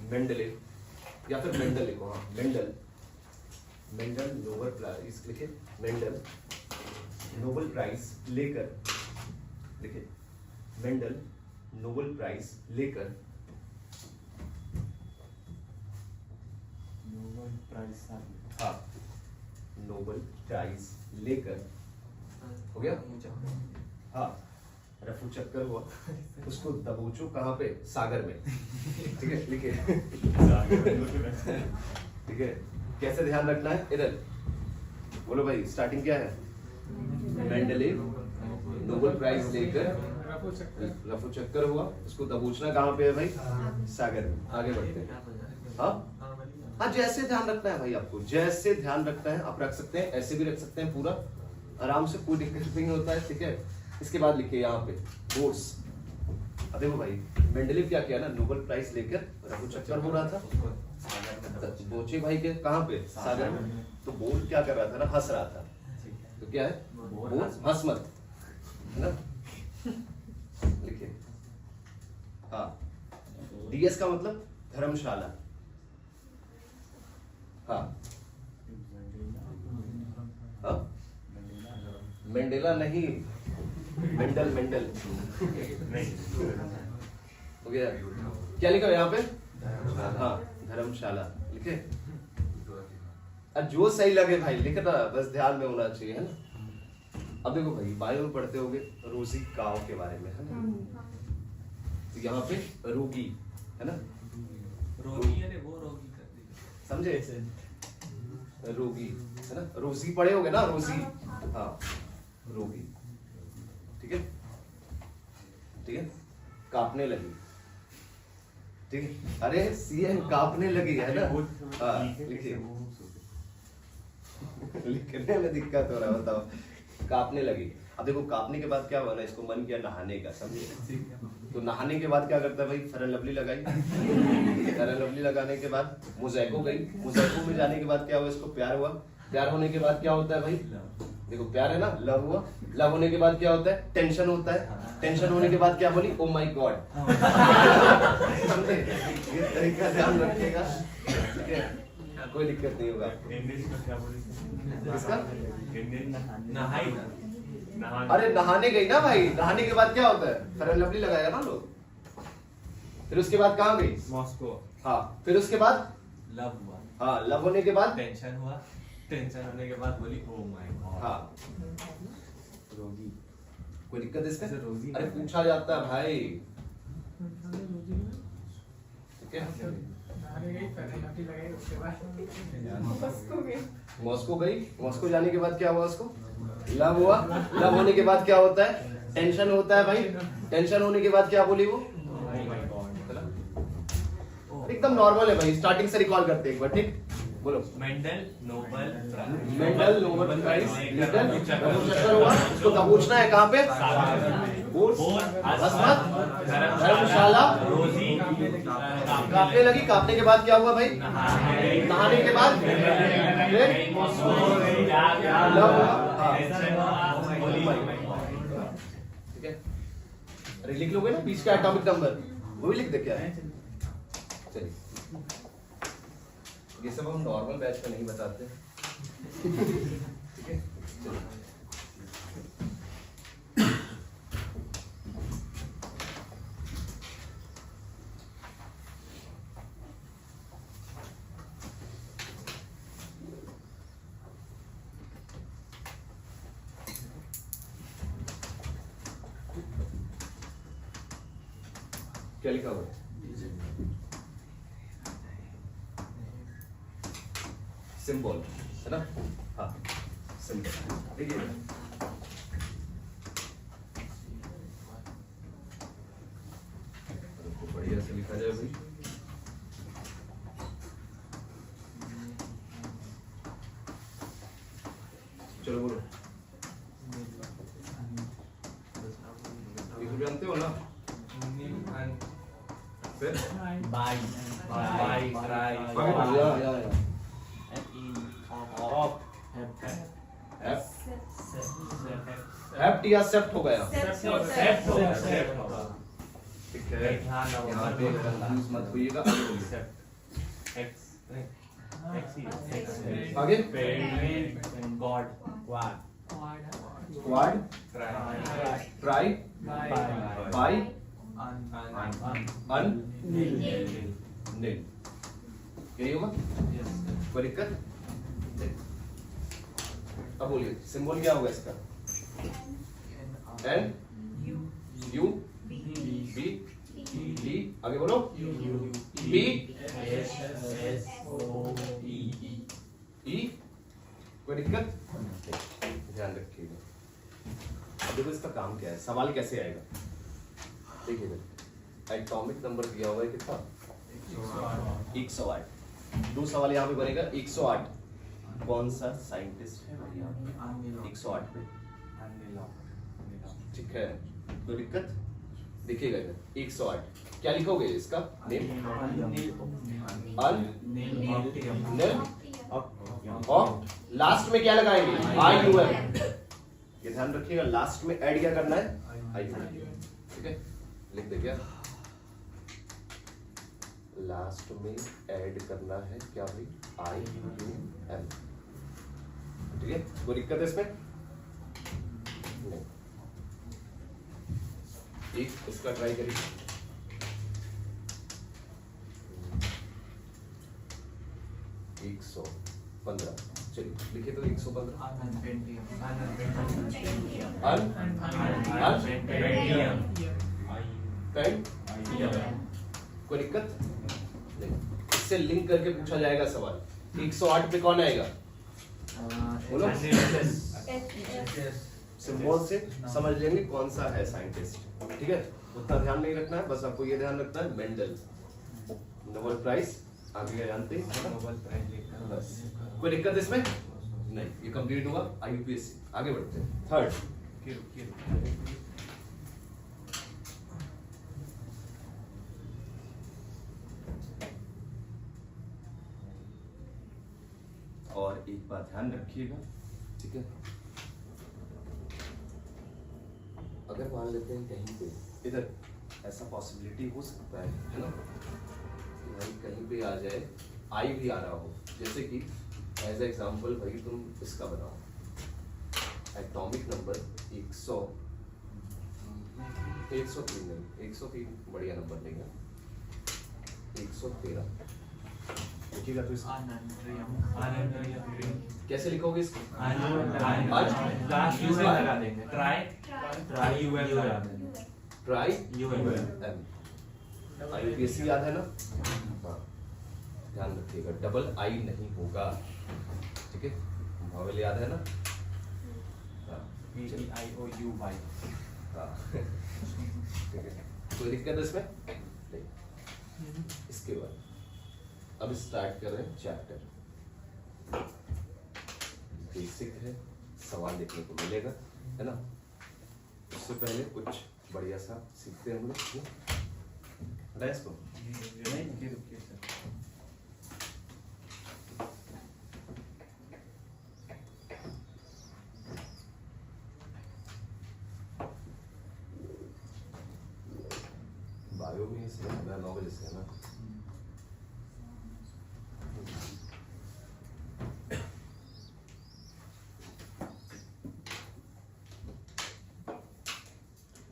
मेंडलेव, या फिर मेंडल लिखो। हाँ मेंडल, मेंडल नोबेल प्राइज लिखे, मेंडल नोबेल प्राइज लेकर, लिखे मेंडल नोबेल प्राइज लेकर हाँ नोबेल प्राइज लेकर, हो गया। हाँ रफू चक्कर हुआ, उसको दबोचो कहाँ पे, सागर में, ठीक है। लिखे, ठीक है। कैसे ध्यान रखना है, इधर बोलो भाई। स्टार्टिंग क्या है, मेंडलेव नोबेल प्राइज लेकर रफू चक्कर हुआ, उसको दबोचना कहाँ पे है भाई, सागर में। आगे बढ़ते हैं। हाँ हाँ जैसे ध्यान रखना है भाई आपको, जैसे ध्यान रखना है आप रख सकते हैं, ऐसे भी रख सकते हैं, पूरा आराम से, कोई दिक्कत नहीं होता है, ठीक है। इसके बाद लिखिए यहाँ पे बोर्ड्स। अब देखो भाई मेंडलेव क्या किया ना, नोबेल प्राइज लेकर रफू चक्कर हो रहा था, बोचे भाई के कहाँ पे, सागर में। तो बोर्ड क्या कर रहा था ना, हंस रहा था। तो क्या है, बोर्ड हंस मत, है ना। लिखिए हाँ, डीएस का मतलब धर्मशाला। हाँ हाँ मंडेला नहीं, मेंडल, मेंडल हो गया। क्या लिखा यहाँ पे, हाँ धर्मशाला लिखे। अब जो सही लगे भाई लिखना, बस ध्यान में होना चाहिए, है ना। अब देखो भाई बायो में पढ़ते होगे रोजी काव के बारे में, है ना। तो यहाँ पे रोगी, है ना, रोगी है वो रोगी कर दी, समझे, रोगी, है ना। रोजी पढ़े होगे ना, रोजी, हाँ रोगी, ठीक है, ठीक है। कांपने लगी, ठीक है। अरे सीएम कांपने लगी, है ना। हाँ लिखिए, लिखने में दिक्कत हो रहा है, बताओ। कांपने लगी। अब देखो कांपने के बाद क्या हुआ ना, इसको मन किया नहाने का, समझे। तो नहाने के बाद क्या करता है भाई, फेयर एंड लवली लगाई, फेयर एंड लवली लगाने के बाद मोज़ैको गई, मोज़ैको में जाने के बाद क्या हुआ, इसको प्यार हुआ, प्यार होने के बाद क्या होता है भाई, देखो प्यार है ना, लव हुआ, लव होने के बाद क्या होता है, टेंशन होता है, टेंशन होने के बाद क्या बोली, ओ माय गॉड। समझे, ये तरीका ध्यान रखिएगा, ठीक है, कोई दिक्कत नहीं होगा। किसका, नहाई ना, अरे नहाने गई ना भाई, नहाने के बाद क्या होता है, फेयर एंड लवली लगाया ना लोग। फिर उसके बाद कहाँ गई, मॉस्को। हाँ फिर उसके बाद लव हुआ, हाँ लव होने के बाद टेंशन हुआ, टेंशन होने के बाद बोली ओ माय गॉड। हाँ रोगी, कोई दिक्कत है इसका, रोगी अरे पूछा जाता है भाई, ठीक है। मॉस्को गई, मॉस्को जाने के बाद क्या हुआ, उसको लव हुआ, लव होने के बाद क्या होता है, टेंशन होता है भाई, टेंशन होने के बाद क्या बोली वो, एकदम नॉर्मल है भाई। स्टार्टिंग से रिकॉल करते हैं एक बार, ठीक, बोलो। मेंडल नोबेल प्राइज लेकर चक्कर हुआ, उसको दबोचना है कहाँ पे, धर्मशाला, रोजी कांपने लगी, कांपने के बाद क्या हुआ भाई, नहाने के बाद ठीक है। अरे लिख लोगे ना बीच का एटॉमिक नंबर, वो भी लिख दे क्या है। चलिए ये सब हम नॉर्मल बैच में नहीं बताते, ठीक है। चलिए क्या लिखा हुआ है, सिंबल, है ना, हाँ सिंबल, देखिए बढ़िया से लिखा जाए भाई। चलो बोलो, ये तो जानते हो ना। फिर बाय बाय ट्राई आगे बढ़िया। ऑफ हैप्ट या सेप्ट हो गया। सेट होगा। ठीक है, ध्यान रखो, यहाँ पे कंफ्यूज मत होइएगा। आगे गॉड क्वाड, ट्राई, बाई, अन, नील। यही होगा, कोई दिक्कत? अब बोलिए सिंबल क्या होगा इसका? एन, यू, बी, डी, आगे बोलो, बी, ई, कोई दिक्कत? ध्यान रखिएगा। अब देखो इसका काम क्या है, सवाल कैसे आएगा। देखिए एटॉमिक नंबर दिया हुआ है कितना? 108। दो सवाल यहाँ पे बनेगा। 108 कौन सा साइंटिस्ट है भैया? 108 पे, ठीक है, कोई दिक्कत? देखिएगा इधर 108 क्या लिखोगे इसका नेम? अन, निल, और लास्ट में क्या लगाएंगे? आई यू एम। ये ध्यान रखिएगा, लास्ट में ऐड क्या करना है? आई यू एम। ठीक है, लिख दे क्या? लास्ट में ऐड करना है क्या भाई? आई यू एम। ठीक है, कोई दिक्कत है इसमें? नहीं। एक इसका ट्राई करिए। एक 115। चलिए लिखिए तो 115। कोई दिक्कत नहीं। इससे लिंक करके पूछा जाएगा सवाल। 108 पे कौन आएगा? बोलो। सिंबल से समझ लेंगे कौन सा है साइंटिस्ट। ठीक है, उतना ध्यान नहीं रखना है, बस आपको ये ध्यान रखना है मेंडल नोबेल प्राइज आगे जानते हैं नोबेल प्राइज। बस कोई दिक्कत इसमें नहीं। ये कंप्लीट हुआ आईयूपीएससी। आगे बढ़ते हैं थर्ड। और एक बात ध्यान रखिएगा, ठीक है, अगर मान लेते हैं कहीं पे इधर ऐसा पॉसिबिलिटी हो सकता है ना, भाई कहीं पे आ जाए, आई भी आ रहा हो, जैसे कि एज एग्जाम्पल भाई तुम इसका बनाओ एटॉमिक नंबर 103 नहीं, 103 बढ़िया नंबर नहीं है, 113 लिखिएगा तो इसका कैसे लिखोगे इसको? लगा देंगे। ट्राई आईयूपीएससी याद है ना? हाँ, ध्यान रखिएगा डबल आई नहीं होगा। ठीक है, भावेल याद है ना? हाँ, हाँ, ठीक है, कोई दिक्कत है इसमें नहीं। इसके बाद अब स्टार्ट कर रहे हैं चैप्टर। बेसिक है, सवाल देखने को मिलेगा, है ना? उससे पहले कुछ बढ़िया सा सीखते हैं हम लोग। हटा इसको। बायो में इसमें 9 बजे से है ना?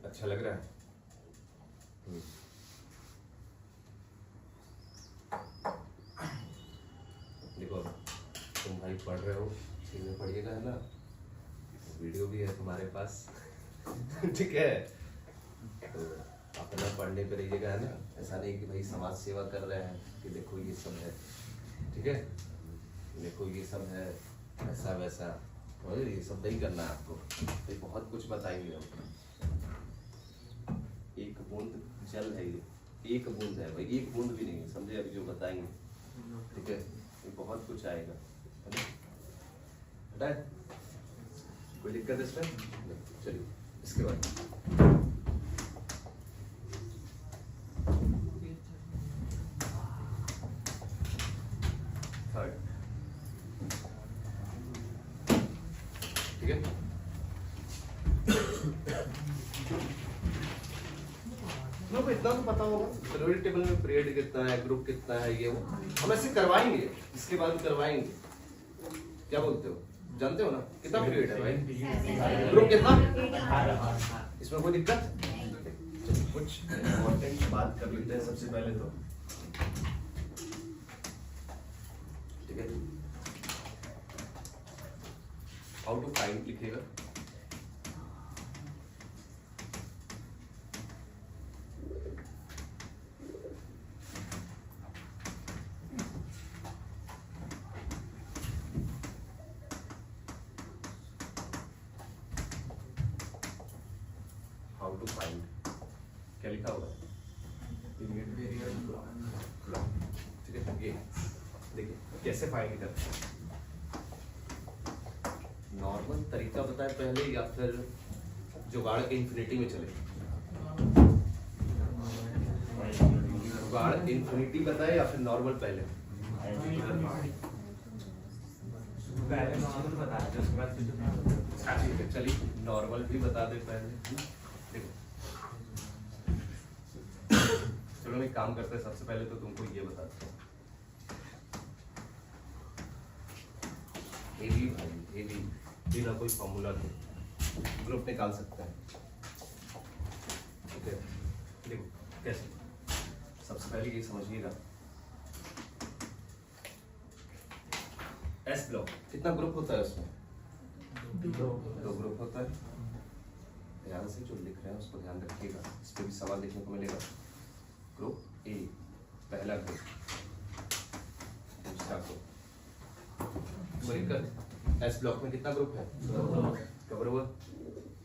अच्छा लग रहा है? देखो तुम भाई पढ़ रहे हो, चीजें पढ़िएगा, है ना? वीडियो भी है तुम्हारे पास। ठीक है, तो अपना पढ़ने पे रहिएगा, है ना? ऐसा नहीं कि भाई समाज सेवा कर रहे हैं कि देखो ये सब है, ठीक है, देखो ये सब है, ऐसा वैसा, और ये सब नहीं करना है आपको। ये बहुत कुछ बताएंगे हम। एक बूंद जल है, ये एक बूंद है भाई, एक बूंद भी नहीं, समझे? अभी जो बताएंगे, ठीक है, ये बहुत कुछ आएगा, है ना? कोई दिक्कत है इसमें? चलिए इसके बाद थर्ड, ठीक है। लोगों को इतना तो पता होगा पीरियोडिक टेबल में पीरियड कितना है, ग्रुप कितना है, ये वो हम ऐसे करवाएंगे, इसके बाद करवाएंगे। क्या बोलते हो, जानते हो ना कितना पीरियड है भाई, ग्रुप कितना, इसमें कोई दिक्कत? कुछ इम्पोर्टेंट बात कर लेते हैं सबसे पहले तो, ठीक है। हाउ टू फाइंड लिखेगा, हाउ टू फाइंड, क्या लिखा होगा, ठीक है। ये देखिए कैसे फाइंड करते हैं, नॉर्मल तरीका बताए पहले या फिर जुगाड़ के इंफिनिटी में चले? जुगाड़ इंफिनिटी बताए या फिर नॉर्मल पहले? ठीक है, चलिए नॉर्मल भी बता दे पहले। देखो चलो मैं काम करते हैं, सबसे पहले तो तुमको ये बताते हैं, एबी भाई एबी बिना कोई फॉर्मूला के ग्रुप निकाल सकते हैं, ठीक है। देखो कैसे, सबसे पहले ये समझिएगा, एस ब्लॉक कितना ग्रुप होता है उसमें? दो ग्रुप होता है। ध्यान से जो लिख रहे हैं उसको ध्यान रखिएगा, इस पर भी सवाल देखने को मिलेगा। ग्रुप ए पहला ग्रुप, दूसरा ग्रुप, एस ब्लॉक में कितना ग्रुप है? कवर हुआ,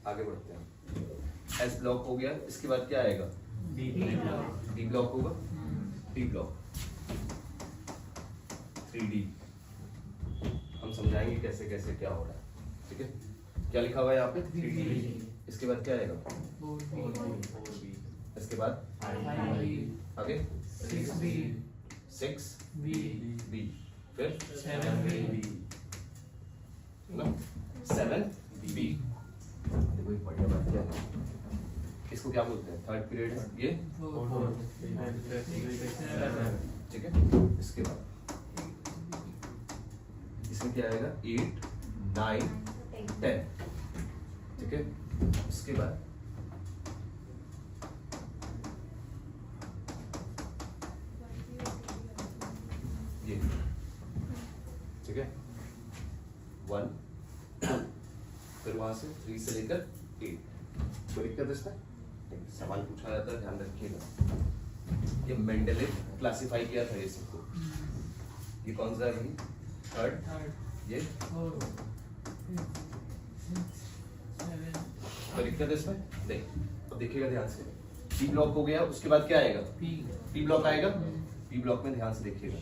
आगे बढ़ते हैं। एस ब्लॉक हो गया, इसके बाद क्या आएगा? डी ब्लॉक होगा, डी ब्लॉक 3D, हम समझाएंगे कैसे कैसे क्या हो रहा है, ठीक है। क्या लिखा हुआ है यहाँ पे? 3D। इसके बाद क्या आएगा? 4B। इसके बाद आगे 6B, फिर 7B। देखो एक बढ़िया बात क्या है, इसको क्या बोलते हैं? थर्ड पीरियड है ये, ठीक है। इसके बाद इसमें क्या आएगा? 8, 9, 10, ठीक है। उसके बाद ये, ठीक है, 1, 2, फिर वहां से 3 से लेकर 8। कोई दिक्कत इसमें? सवाल पूछा जाता है, ध्यान रखिएगा। ये मेंडले क्लासिफाई किया था ये सबको। ये कौन सा है? थर्ड, ये कोई दिक्कत है इसमें? नहीं, अब देखिएगा ध्यान से, पी ब्लॉक हो गया, उसके बाद क्या आएगा? पी ब्लॉक आएगा। पी ब्लॉक में ध्यान से देखिएगा,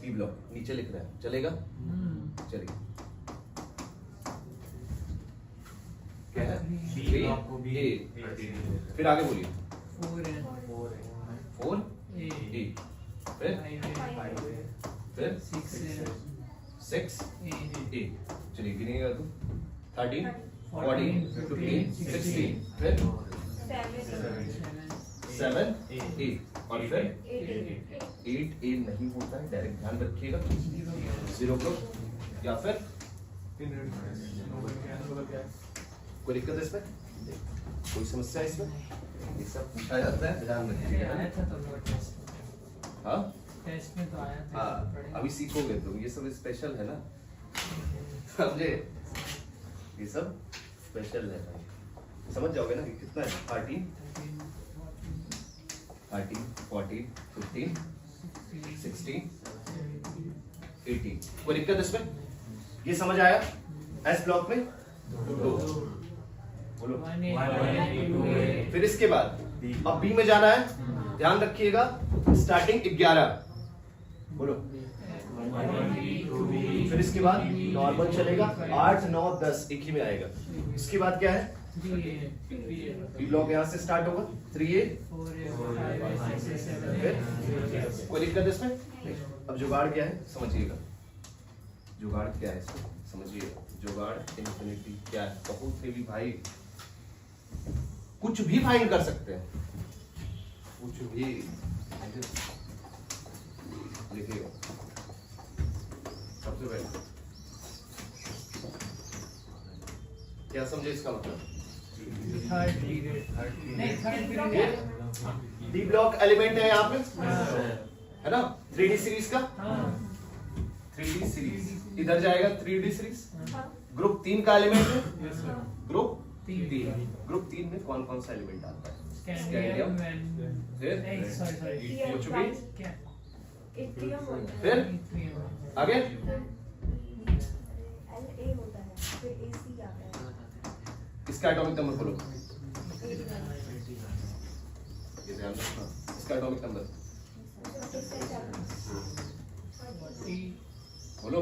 पी ब्लॉक नीचे लिख रहा है, चलेगा? चलिए क्या है? ए, फिर आगे बोलिए। 4 ए, फिर 6 ए, चलिए गिनेगा तो 13, 14, 15, 16, फिर 7 8, और फिर 8 ए नहीं होता है, डायरेक्ट ध्यान रखिएगा, 0 ग्रुप या फिर कोई दिक्कत है इसमें? कोई समस्या है इसमें? ये सब पूछा जाता है, ध्यान रखिएगा। हाँ टेस्ट में तो आया था। हाँ, अभी सीखोगे तुम, ये सब स्पेशल है ना, समझे? ये सब स्पेशल है भाई, समझ जाओगे ना कि कितना है? 13, 14, 15, 16, 18। कोई दिक्कत इसमें? ये समझ आया? एस ब्लॉक में दो, बोलो। फिर इसके बाद अब बी में जाना है, ध्यान रखिएगा, स्टार्टिंग 11, बोलो। फिर इसके बाद नॉर्मल चलेगा 8 9 10 एक ही में आएगा। इसके बाद क्या है, बी ब्लॉक यहाँ से स्टार्ट होगा 3A, कोई दिक्कत है इसमें? अब जुगाड़ क्या है समझिएगा, जुगाड़ क्या है इसमें समझिएगा, जुगाड़ इंफिनिटी क्या है, बहुत से भी भाई कुछ भी फाइंड कर सकते हैं, कुछ भी लिखिएगा। सबसे पहले क्या समझे इसका मतलब, डी ब्लॉक एलिमेंट है यहाँ पे, है ना 3D सीरीज का, 3D सीरीज इधर जाएगा 3D सीरीज, ग्रुप 3 का एलिमेंट है, ग्रुप 3 में कौन कौन सा एलिमेंट आता है, स्कैंडियम, फिर कुछ भी, फिर आगे इसका एटॉमिक नंबर बोलो, ये ध्यान रखना, इसका एटॉमिक नंबर बोलो,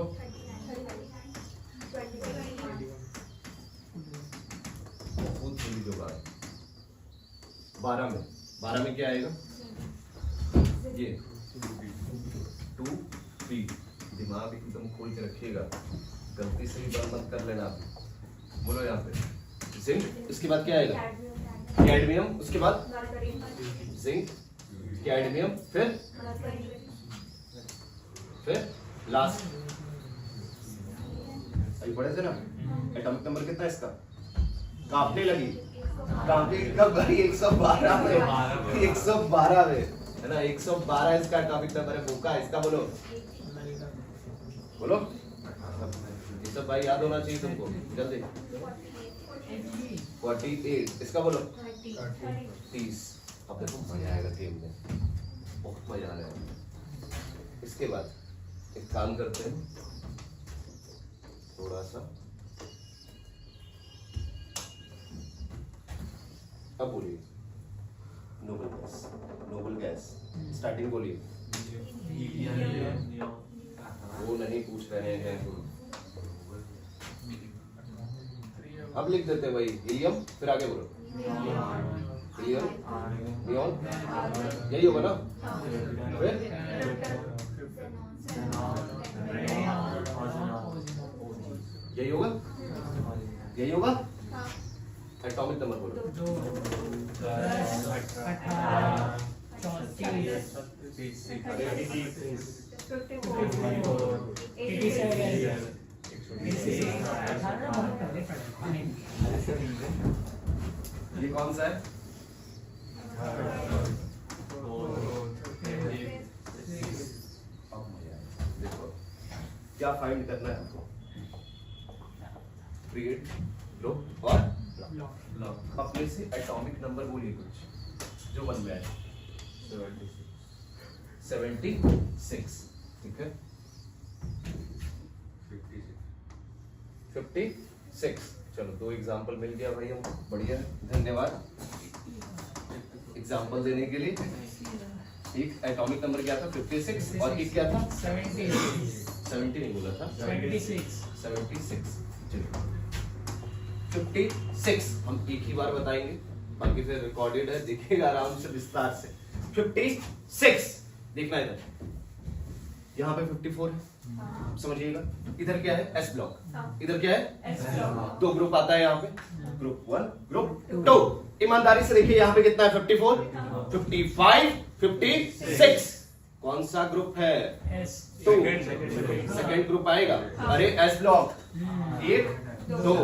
बहुत जल्दी जो बात 12 में क्या आएगा, ये 2B, दिमाग एकदम खोल के रखिएगा, गलती से भी बंद मत कर लेना आप, बोलो यहाँ पे जिंक, इसके बाद क्या आएगा कैडमियम, उसके बाद जिंक कैडमियम, फिर लास्ट अभी पढ़े थे ना, एटॉमिक नंबर कितना है इसका, कांपने लगी, कांपने कब भाई 112 में, 112 में है ना, 112 इसका एटॉमिक नंबर है, भूखा इसका बोलो, बोलो ये सब भाई याद होना चाहिए तुमको जल्दी, 48 इसका बोलो 30, अब देखो मजा आएगा गेम में, बहुत मजा आ रहा है। इसके बाद एक काम करते हैं, थोड़ा सा अब बोलिए, नोबल गैस स्टार्टिंग बोलिए, वो नहीं पूछ रहे हैं, अब लिख देते हैं भाई हीलियम, फिर आगे बोलो हीलियम, नियॉन, यही होगा ना, फिर यही होगा, यही होगा, एटॉमिक नंबर बोलो, 84 ये कौन सा है, देखो क्या फाइंड करना है आपको, क्रिएट लो और अपने से एटॉमिक नंबर बोलिए कुछ जो बन गया है, 76, ठीक है 56, चलो 2 एग्जाम्पल मिल गया भाई हमको, बढ़िया धन्यवाद एग्जाम्पल देने के लिए। एक एटॉमिक नंबर क्या था 56 और एक क्या था 70 नहीं बोला था 76, चलो 56 हम एक ही बार बताएंगे, बाकी फिर रिकॉर्डेड है, देखिएगा आराम से विस्तार से। 56 देखना इधर, यहाँ पे 54 है, समझिएगा, इधर क्या है एस ब्लॉक, इधर क्या है एस ब्लॉक, 2 ग्रुप आता है यहाँ पे, ग्रुप 1 ग्रुप 2, ईमानदारी से देखिए यहाँ पे कितना है 54, 55, 56, कौन सा ग्रुप है 2, सेकेंड ग्रुप आएगा, अरे एस ब्लॉक 1 2,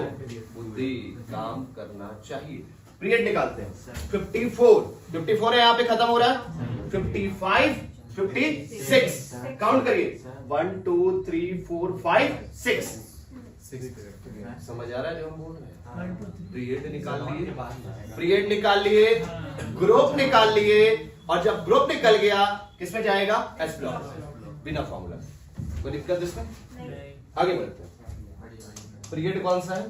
बुद्धि काम करना चाहिए। पीरियड निकालते हैं 54 है यहाँ पे खत्म हो रहा है, 55 56 काउंट करिए 1 2 3 4 5 6 समझ आ रहा है जो हम बोल रहे हैं, पीरियड निकाल लिए, ग्रुप निकाल लिए, और जब ग्रुप निकल गया किसमें जाएगा एस ब्लॉक, बिना फॉर्मूला, कोई दिक्कत इसमें, आगे बढ़ते हैं। पीरियड कौन सा है,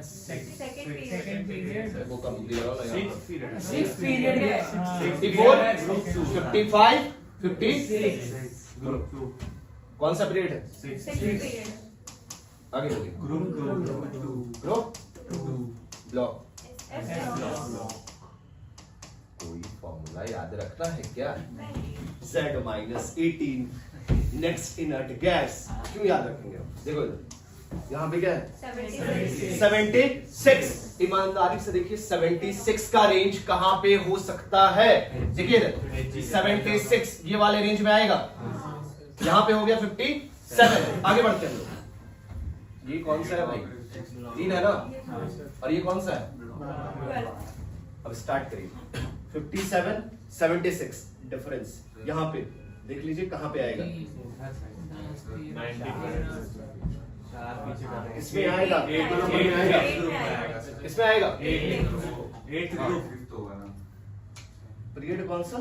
सेकंड पीरियड, वो कम दिया वाला यहाँ 6 पीरियड है, 54 55 56 ग्रुप कौन सा पीरियड है? 6th period. आगे बोलिए। Group block. S block. कोई फॉर्मूला याद रखना है क्या? Z-18 next inert gas. क्यों याद रखेंगे हम? देखो इधर यहाँ पे क्या है? 76. 76। ईमानदारी से देखिए 76 का रेंज कहां पे हो सकता है? देखिए इधर 76 ये वाले रेंज में आएगा। यहाँ पे हो गया 57। आगे बढ़ते हैं हम लोग। ये कौन सा है भाई? 3 है ना? और ये कौन सा है? 12. अब स्टार्ट करिए। 57 76 डिफरेंस यहाँ पे देख लीजिए कहां पे आएगा? इसमें आएगा। इसमें आएगा। पीरियड कौन सा?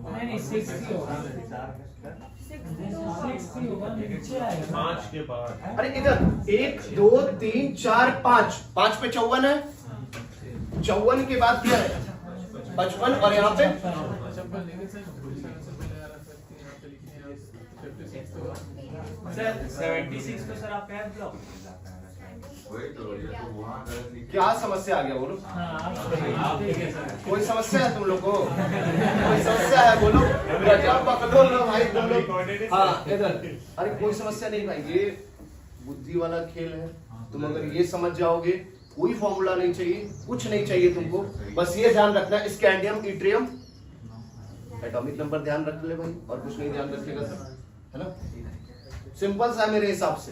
नहीं 6 ही होगा। 6 ही होगा, नीचे आएगा। 5 के बाद अरे इधर 1 2 3 4 5 5 पे 54 है। 54 के बाद क्या है? 55 और यहाँ पे 76 तो सर आप क्या ब्लॉक क्या समस्या आ गया बोलो? हाँ कोई समस्या है तुम लोग को? कोई समस्या है बोलो? गजब पकड़ो ना भाई तुम लोग। हाँ इधर अरे कोई समस्या नहीं भाई, ये बुद्धि वाला खेल है। तुम अगर ये समझ जाओगे कोई फॉर्मूला नहीं चाहिए, कुछ नहीं चाहिए तुमको, बस ये ध्यान रखना है स्कैंडियम इट्रियम एटॉमिक नंबर ध्यान रख ले भाई, और कुछ नहीं ध्यान रखेगा सर, है ना? सिंपल सा मेरे हिसाब से।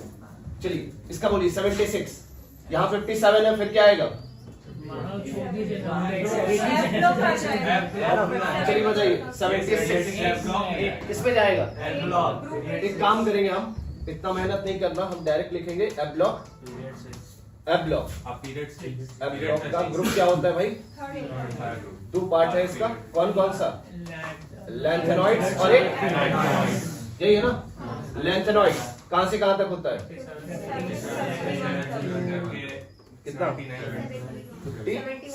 चलिए इसका बोलिए 76 यहाँ 57 है, फिर क्या आएगा? F block आ जाएगा. चलिए बताइए 76 किसमें जाएगा? एक काम करेंगे हम, इतना मेहनत नहीं करना, हम डायरेक्ट लिखेंगे एफ ब्लॉक। एफ ब्लॉक का ग्रुप क्या होता है भाई? 13. 2 पार्ट है इसका। कौन कौन सा? लैंथेनॉइड्स और एक यही है ना? लैंथेनॉइड्स कहां से कहां तक होता है? कितना?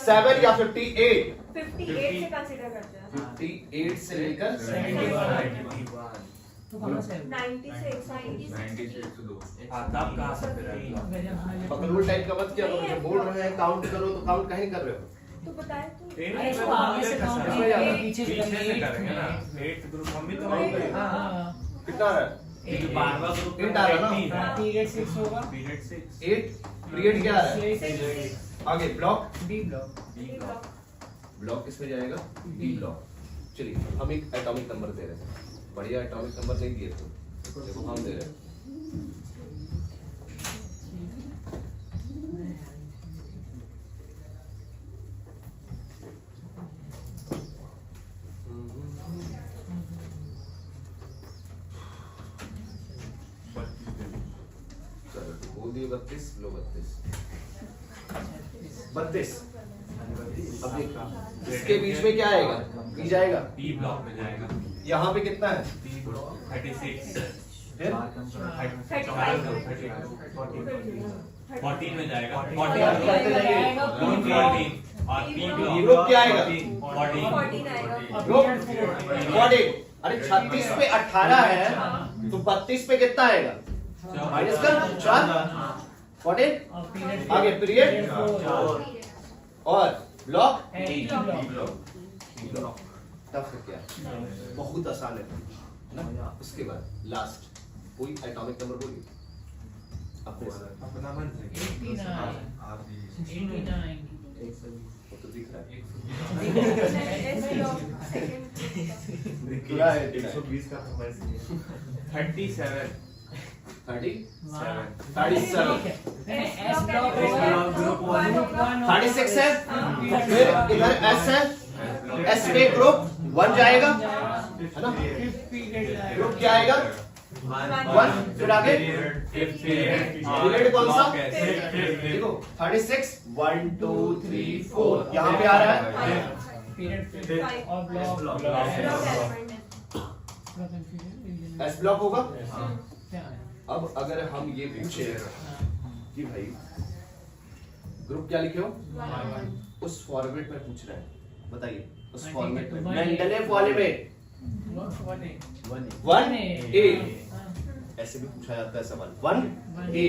57 या 58? 58 से कंसीडर करते हैं. 58 से लेकर तो कहाँ से? 96. तब कहाँ से फिर बकलोल टाइप का मत किया करो, जो बोल रहे हैं काउंट करो तो काउंट कहीं कर रहे हो। तो बताए तो. अरे इसको आगे से काउंट इसमें नहीं जाना। करेंगे, पीछे से पीछे से करेंगे। करेंगे ना 8th ग्रुप हम भी तो वही। करेंगे। हाँ कितना आ रहा है? ये जो 12वां ग्रुप Eight आ रहा है ना? हाँ पीरियड 6 होगा। पीरियड 6 8 पीरियड क्या आ रहा है? 6. आगे ब्लॉक। D block. ब्लॉक किसमें जाएगा? D block. चलिए हम एक एटॉमिक नंबर दे रहे हैं, बढ़िया एटॉमिक नंबर नहीं दिए तो देखो हम दे रहे हैं। चलो बोल दिए 32, लो 32। अब देखा इसके बीच में क्या आएगा? बी जाएगा। बी ब्लॉक में जाएगा। यहाँ पे कितना है? 36 फिर 14 में जाएगा। 14 करते जाइए। 14 और बी ब्लॉक ग्रुप क्या आएगा? 14 आएगा. ग्रुप 14। अरे 36 पे 18 है तो 32 पे कितना आएगा? माइनस कर 4 14। और पीरियड आगे पीरियड और ब्लॉक। टफ है क्या? बहुत आसान है ना? उसके बाद लास्ट कोई एटॉमिक नंबर बोलिए अपने से। अपना मन से 89 वो तो दिख रहा है। S block second. क्या है? 120 का 37 एस ब्लॉक ग्रुप 1. 36 है, फिर इधर एस है, एस पे ग्रुप 1 जाएगा, है ना? ग्रुप क्या आएगा? 1। फिर आगे पीरियड कौन सा? देखो 36 1 2 3 4 यहाँ पे आ रहा है। पीरियड और ब्लॉक Block element है. एस ब्लॉक होगा। क्या है? अब अगर हम ये पूछे कि भाई ग्रुप क्या लिखे हो, 1 उस फॉर्मेट में पूछ रहे हैं, बताइए उस हाँ, फॉर्मेट ठीक है, में तो मेंडेलेव वाले में वन ए, ऐसे भी पूछा जाता है सवाल। 1A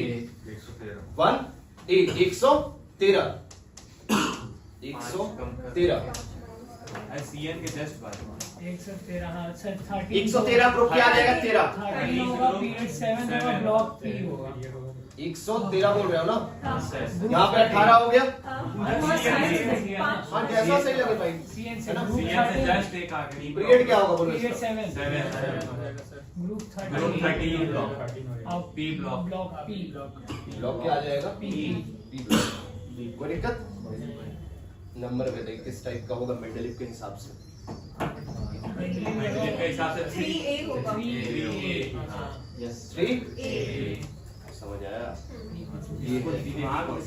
113 सीएन के जस्ट बाद 113 हाँ सर 13 113 ग्रुप क्या आ जाएगा? 13 13 होगा, पीरियड 7 होगा, ब्लॉक P होगा। 113 बोल रहे हो ना? हाँ। यहाँ पे 18 हो गया। हाँ। हाँ जैसा सही लगे भाई। CN से है ना? ग्रुप सीएन से 13 जस्ट एक आखिरी पीरियड क्या होगा बोलो पीरियड इसका? 7 ग्रुप 13 ग्रुप 13 ब्लॉक और P block block P block क्या आ जाएगा? P P block. कोई दिक्कत? नंबर बताइए किस टाइप का होगा मेंडलीव के हिसाब से? के हिसाब से 3A होगा। 3 A। समझ आया? ये को दिमाग में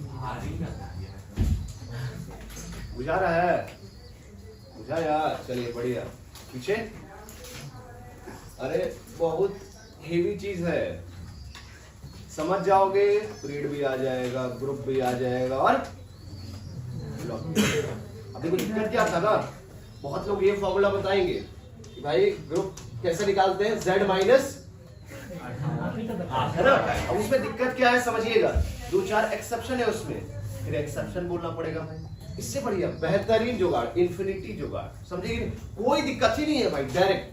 भारी ना बुझा रहा है? बुझा यार, चलिए बढ़िया। पीछे? अरे बहुत हेवी चीज है, समझ जाओगे पीरियड भी आ जाएगा, ग्रुप भी आ जाएगा और ब्लॉक। अब देखो दिक्कत क्या था ना, बहुत लोग ये फॉर्मूला बताएंगे कि भाई ग्रुप कैसे निकालते हैं, Z माइनस, है ना? अब उसमें दिक्कत क्या है समझिएगा, 2-4 एक्सेप्शन है उसमें, फिर एक्सेप्शन बोलना पड़ेगा भाई। इससे बढ़िया बेहतरीन जुगाड़, इन्फिनिटी जुगाड़, समझिए कोई दिक्कत ही नहीं है भाई, डायरेक्ट।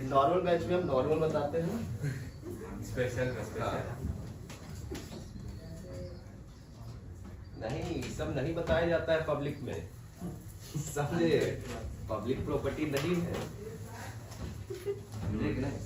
नॉर्मल बैच में हम नॉर्मल बताते हैं ना, स्पेशल नहीं सब नहीं बताया जाता है पब्लिक में, समझे? पब्लिक प्रॉपर्टी नहीं है, समझे कि नहीं?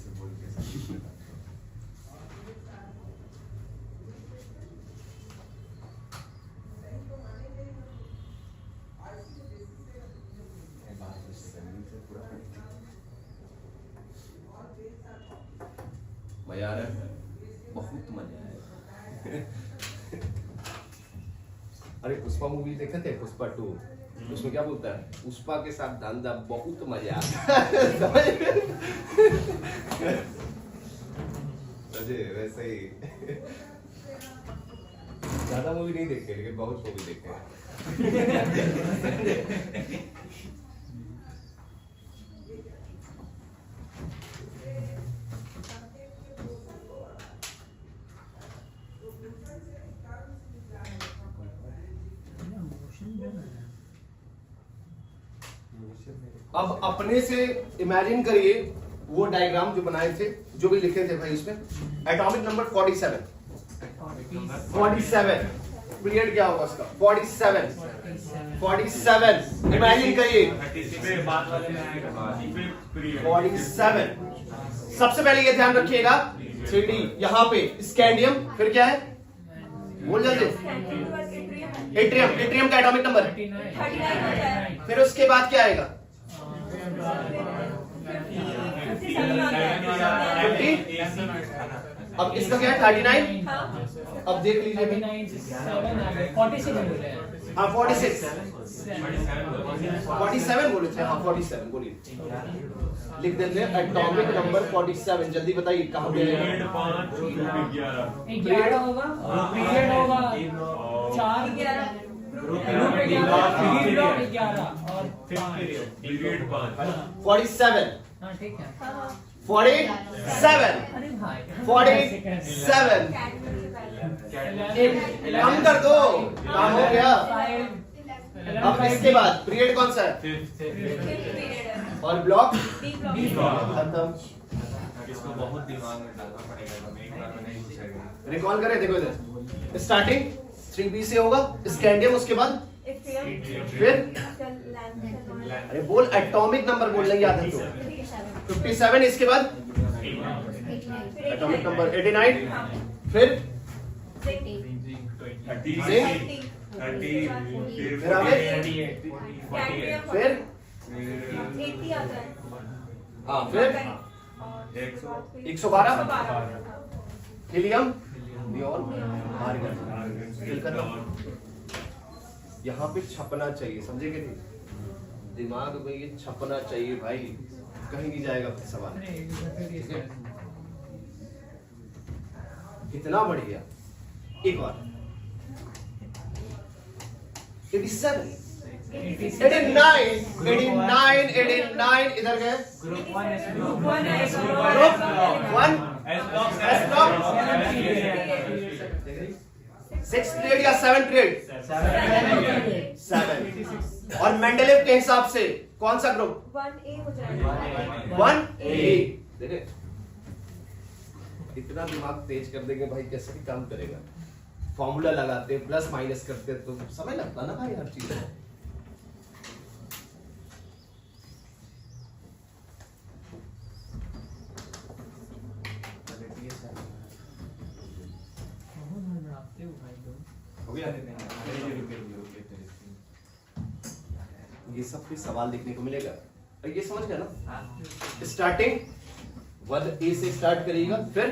मजा आ रहा है? बहुत मजा आया। अरे पुष्पा मूवी देखे थे, पुष्पा 2, उसमें क्या बोलता है? पुष्पा के साथ धंधा बहुत मजा समझे? वैसे ही ज्यादा मूवी नहीं देखे लेकिन बहुत मूवी देखे हैं। अब अपने से इमेजिन करिए वो डायग्राम जो बनाए थे, जो भी लिखे थे भाई उसमें, एटॉमिक नंबर 47 पीरियड क्या होगा उसका? 47 इमेजिन करिए 47। सबसे पहले ये ध्यान रखिएगा 3D यहाँ पे स्कैंडियम, फिर क्या है बोल जल्दी? एट्रियम का एटॉमिक नंबर 39 फिर उसके बाद क्या आएगा? 50। अब इसका क्या है? 39। अब देख लीजिए 46 बोले हैं। हाँ 46 47 बोले थे, हाँ 47 बोलिए, लिख देते हैं एटॉमिक नंबर 47। जल्दी बताइए कहाँ पे है? 11 होगा, पीरियड होगा 4, ग्रुप 11 और 47 हाँ ठीक है। 47 अरे भाई 47 कम कर दो, काम हो गया। अब इसके बाद पीरियड कौन सा है? और ब्लॉक खत्म। इसको बहुत दिमाग में डालना पड़ेगा, मैं एक बार में नहीं पूछेगा। रिकॉल करें, देखो इधर स्टार्टिंग 3B से होगा, स्कैंडियम, उसके बाद फिर अरे बोल एटॉमिक नंबर बोल लेंगे याद है तो 57, इसके बाद एटॉमिक नंबर 89, फिर फिर आगे फिर हाँ फिर 112 हीलियम, नियॉन, आर्गन। यहाँ पे छपना चाहिए, समझे कि नहीं? दिमाग में ये छपना चाहिए भाई, कहीं नहीं जाएगा फिर सवाल। कितना बढ़िया। एक बार 87 86 89 इधर गए ग्रुप 1 एस Group one है, group 1 S block S block। 6 period या 7 पीरियड 7 और मेंडेलेव के हिसाब से कौन सा ग्रुप 1A हो जाएगा 1A देखे इतना दिमाग तेज कर देंगे भाई कैसे भी काम करेगा फॉर्मूला लगाते प्लस माइनस करते तो समय लगता ना भाई हर चीज में हो गया ये सब भी सवाल देखने को मिलेगा और ये समझ गया ना स्टार्टिंग 1A से स्टार्ट करिएगा फिर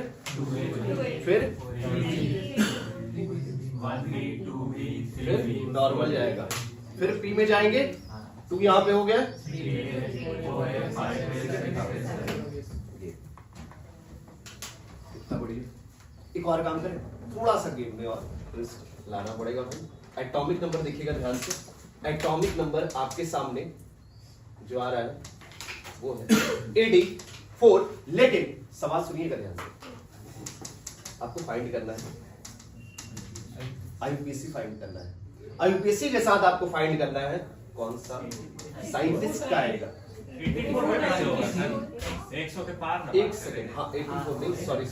नॉर्मल जाएगा फिर P में जाएंगे 2 यहाँ पे हो गया इतना बढ़िया एक और काम करें थोड़ा सा गेम में और रिस्क लाना पड़ेगा भाई एटॉमिक नंबर देखिएगा ध्यान से एटॉमिक नंबर आपके सामने जो आ रहा है वो है 84 लेकिन सवाल सुनिएगा ध्यान से आपको फाइंड करना है आईयूपीएससी फाइंड करना है आईयूपीएससी के साथ आपको फाइंड करना है कौन सा साइंटिस्ट का आएगा 100 के पार ना एक सेकंड हाँ 84 नहीं सॉरी एक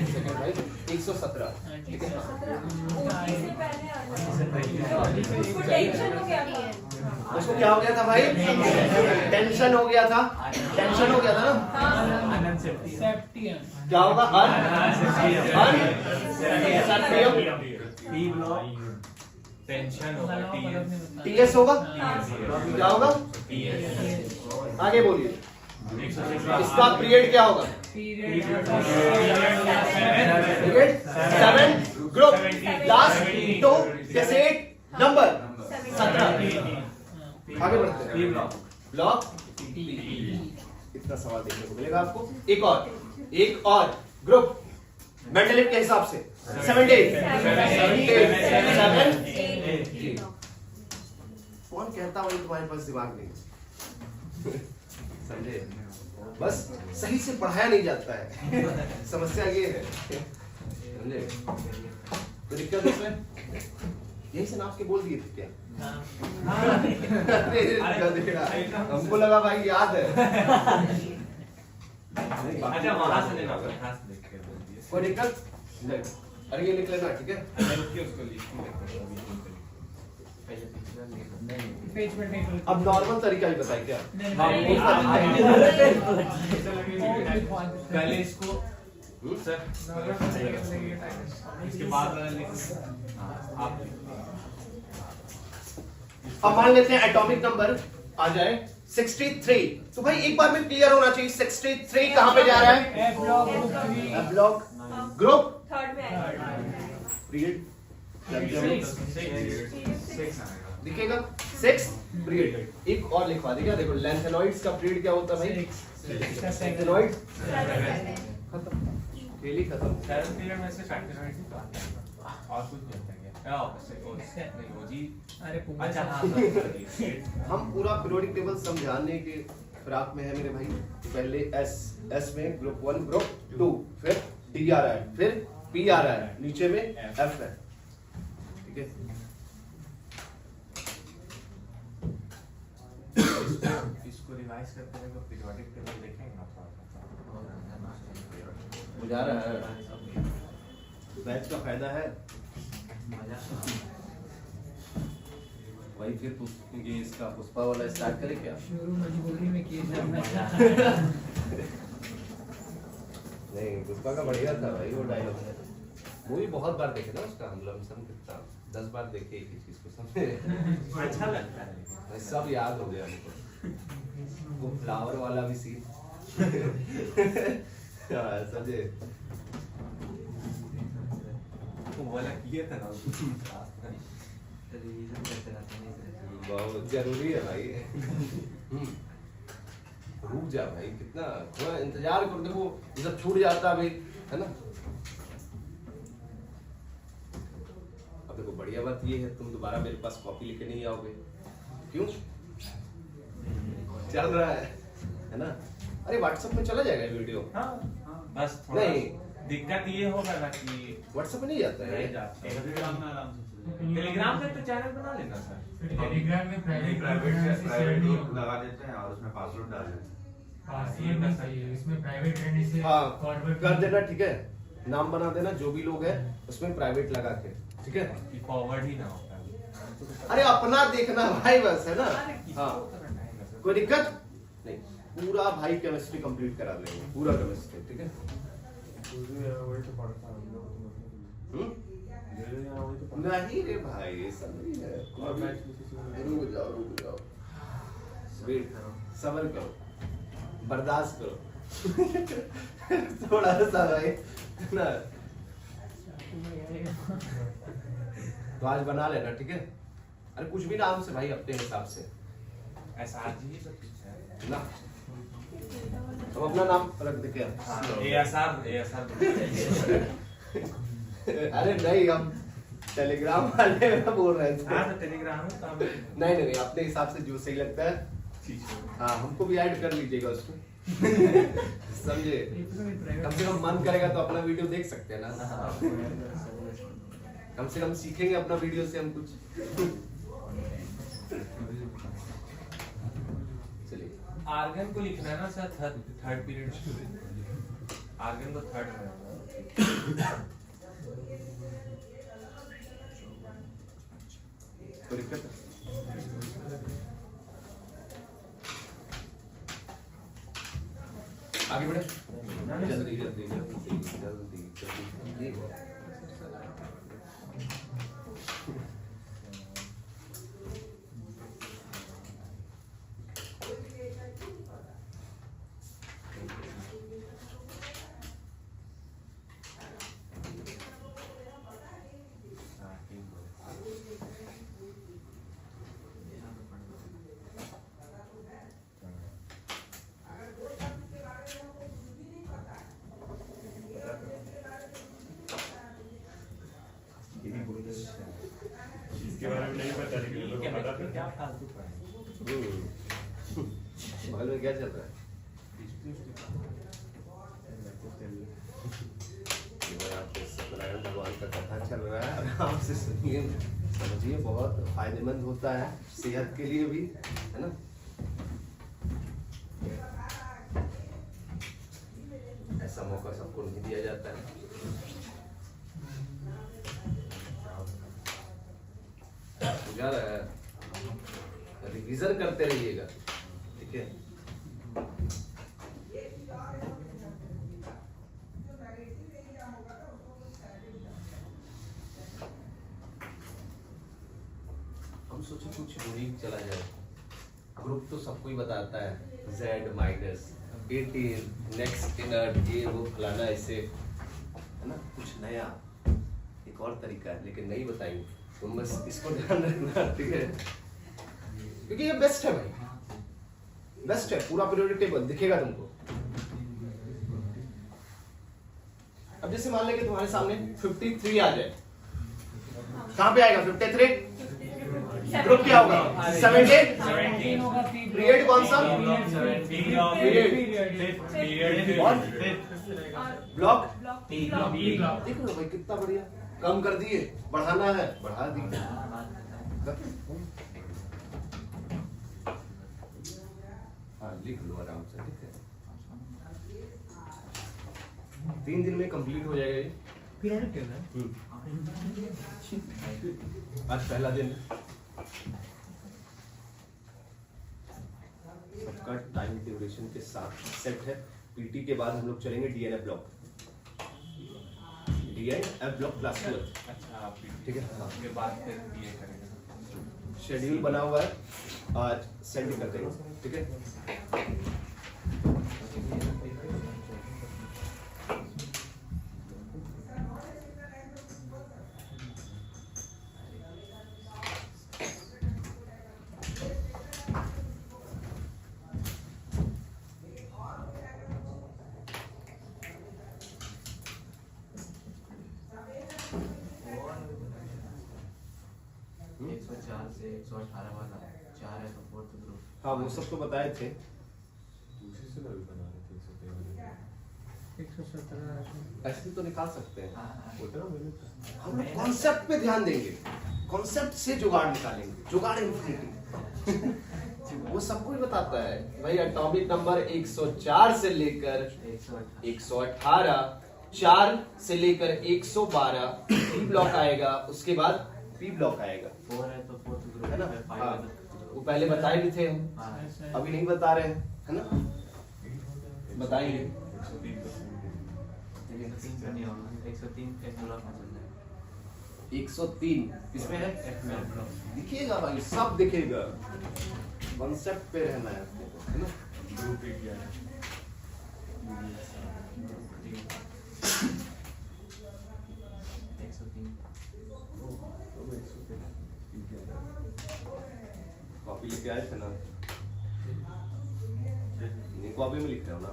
सेकंड भाई 117 ठीक है इससे पहले उसको टेंशन हो गया था उसको क्या हो गया था भाई टेंशन हो गया था ना आनंद सेफ्टी क्या होगा पी ब्लॉक टेंशन होगा टीएस होगा क्या होगा आगे बोलिए इसका पीरियड क्या होगा period 7 group last 2 cassette number 17 आगे बढ़ते हैं ब्लॉक इतना सवाल देखने को मिलेगा आपको एक और ग्रुप मेंडेलिव के हिसाब से 7 कौन कहता भाई तुम्हारे पास दिमाग नहीं समझे बस सही से पढ़ाया नहीं जाता है समस्या ये है समझे तो दिक्कत इसमें यही से नाप के बोल दिए थे क्या हमको लगा भाई याद है अच्छा वहां से लेना हाथ से देख के बोल दिए कोई दिक्कत नहीं अरे ये लिख लेना ठीक है उसको लिख पेज पर नहीं अब नॉर्मल तरीका भी बताए क्या पहले इसको सर इसके बाद आप अब मान लेते हैं एटॉमिक नंबर आ जाए 63 तो भाई एक बार में क्लियर होना चाहिए 63 कहां पे जा रहा है F block group 3 block group third में आएगा पीरियड 6 दिखेगा 6 पीरियड एक और लिखवा देगा देखो लेंथेनॉइड्स का पीरियड क्या होता है भाई लेंथेनॉइड खत्म खेल ही खत्म 7 पीरियड में से फैक्टराइड ही तो आता है और कुछ नहीं होता क्या नहीं वो जी अरे अच्छा हाँ हम पूरा पीरियोडिक टेबल समझाने के फिराक में है मेरे भाई पहले एस में ग्रुप 1 ग्रुप 2 फिर डी आ रहा है फिर पी आ रहा है नीचे में एफ है ठीक है इसको रिवाइज करते हैं तो पीरियोडिक टेबल देखेंगे ना थोड़ा बुझा रहा है बैच का फायदा है भाई फिर ये इसका पुष्पा वाला स्टार्ट करें क्या शुरू मजबूरी में किए जाना नहीं पुष्पा का बढ़िया था भाई वो डायलॉग मूवी बहुत बार देखे ना उसका हम लमसम कितना 10 बार देखे एक ही चीज को समझे अच्छा लगता है भाई सब याद हो गया हमको वो फ्लावर वाला भी सीन समझे वो वाला किया था ना बहुत जरूरी है भाई रुक जा भाई कितना थोड़ा इंतजार करो देखो ये सब छूट जाता है भाई है ना अब देखो बढ़िया बात ये है तुम दोबारा मेरे पास कॉपी लेके नहीं आओगे। क्यों? चल रहा है ना? अरे व्हाट्सएप में चला जाएगा वीडियो। हाँ बस थोड़ा नहीं। दिक्कत ये होगा ना कि व्हाट्सएप में नहीं जाता है। नहीं जाता टेलीग्राम पे तो चैनल बना लेना सर। टेलीग्राम में प्राइवेट प्राइवेट ग्रुप लगा देते हैं और उसमें पासवर्ड डाल देते हैं। ये भी सही है, इसमें प्राइवेट रहने से हाँ फॉरवर्ड कर देना, ठीक है। नाम बना देना जो भी लोग हैं उसमें प्राइवेट लगा के, ठीक है। कि फॉरवर्ड ही ना हो अरे अपना देखना भाई, बस है ना। हाँ हाँ कोई दिक्कत नहीं, पूरा भाई केमिस्ट्री कंप्लीट करा लेंगे, पूरा केमिस्ट्री, ठीक है। हम्म? नहीं रे भाई ऐसा नहीं है। रुक जाओ वेट करो, सब्र करो, बर्दाश्त करो थोड़ा सा भाई ना। तो आज बना लेना, ठीक है। अरे कुछ भी नाम से भाई अपने हिसाब से ऐसा आज ही सब कुछ है ना। अब अपना नाम रख दे क्या? अरे नहीं, हम टेलीग्राम वाले में बोल रहे थे। टेलीग्राम नहीं अपने हिसाब से जो सही लगता है। हाँ हमको भी ऐड कर लीजिएगा उसमें समझे। कम से कम मन करेगा तो अपना वीडियो देख सकते हैं ना। कम से कम सीखेंगे अपना वीडियो से हम कुछ। चलिए आर्गन को लिखना है ना सर, थर्ड पीरियड आर्गन को थर्ड में। कोई दिक्कत है? आगे बढ़े जल्दी जल्दी जल्दी जल्दी जल्दी। इसके बारे में नहीं पता लेकिन लोग पता था। क्या फालतू पढ़ाई। बगल में क्या चल रहा है? सत्यनारायण भगवान का कथा चल रहा है, आराम से सुनिए, समझिए। बहुत फायदेमंद होता है सेहत के लिए भी, है ना। ऐसा मौका सबको नहीं दिया जाता है। जा रहा है, रिवीजन करते रहिएगा, ठीक है। हम सोचे कुछ यूनिक चला जाए। ग्रुप तो सबको ही बताता है, Z माइनस 18 नेक्स्ट इनर्ट ये वो फलाना ऐसे, है ना। कुछ नया एक और तरीका है, लेकिन नहीं बताएंगे, तुम बस इसको ध्यान रखना, ठीक है। क्योंकि ये बेस्ट है भाई, बेस्ट है। पूरा पीरियोडिक टेबल दिखेगा तुमको। अब जैसे मान लें कि तुम्हारे सामने 53 आ जाए, कहां पे आएगा 53? ग्रुप क्या होगा? 17 होगा। पीरियड कौन सा? ब्लॉक। देख लो भाई कितना बढ़िया, कम कर दिए, बढ़ाना है बढ़ा दिए। हाँ लिख लो आराम से, ठीक है। 3 दिन में कंप्लीट हो जाएगा ये पीरियड क्या है? आज पहला दिन सबका टाइम ड्यूरेशन के साथ सेट है। पीटी के बाद हम लोग चलेंगे DNA block, DNA block class 12। अच्छा ठीक है, हाँ। उसके बाद फिर ये करेंगे। शेड्यूल बना हुआ है, आज सेंड कर देंगे, ठीक है। जैसे 118 वाला 4 है तो फोर्थ ग्रुप। हाँ वो सब तो बताए थे। 117 ऐसे तो निकाल सकते हैं। हाँ हम लोग कॉन्सेप्ट पे ध्यान देंगे, कॉन्सेप्ट से जुगाड़ निकालेंगे, जुगाड़ इंफिनिटी। वो सबको ही बताता है भाई एटॉमिक नंबर 104 से लेकर 118, 4 से लेकर 112 पी ब्लॉक आएगा, उसके बाद पी ब्लॉक आएगा, 4 है तो फोर्थ ग्रुप है ना? है, 5 हाँ, है तो वो पहले बताए भी थे हम, हाँ अभी नहीं बता रहे हैं, है ना? बताएंगे। 103 का नहीं होगा, 103 एक ब्लॉक में चल जाएगा। 103 किसमें है? F में ब्लॉक। दिखेगा भाई, सब दिखेगा, कॉन्सेप्ट पे रहना है आपको, है ना? ग्रुप विज्ञान 103 कॉपी लेके आए थे ना? नहीं कॉपी में लिख रहे हो ना?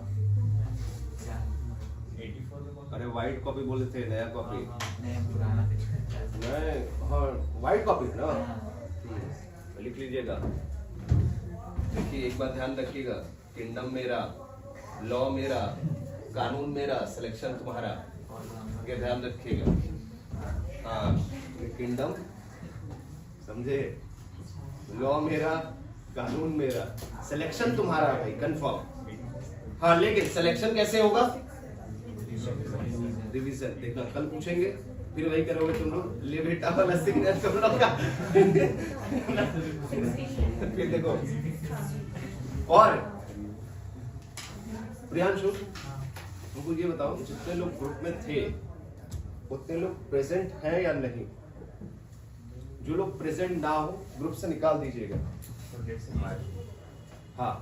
अरे व्हाइट कॉपी बोले थे, नया कॉपी नहीं पुराना नहीं, हाँ व्हाइट कॉपी है ना? लिख लीजिएगा। देखिए एक बात ध्यान रखिएगा, किंगडम मेरा, लॉ मेरा, कानून मेरा, सिलेक्शन तुम्हारा, ये ध्यान रखिएगा। हाँ किंगडम समझे, लॉ मेरा, कानून मेरा, सिलेक्शन तुम्हारा भाई कंफर्म। हाँ लेकिन सिलेक्शन कैसे होगा? रिवीजन देखना, कल पूछेंगे फिर वही करोगे तुम लोग, ले बेटा वाला सिग्नल तुम लोग का। फिर देखो। और प्रियांशु तुमको ये बताओ, जितने लोग ग्रुप में थे उतने लोग प्रेजेंट हैं या नहीं? जो लोग प्रेजेंट ना हो ग्रुप से निकाल दीजिएगा। हाँ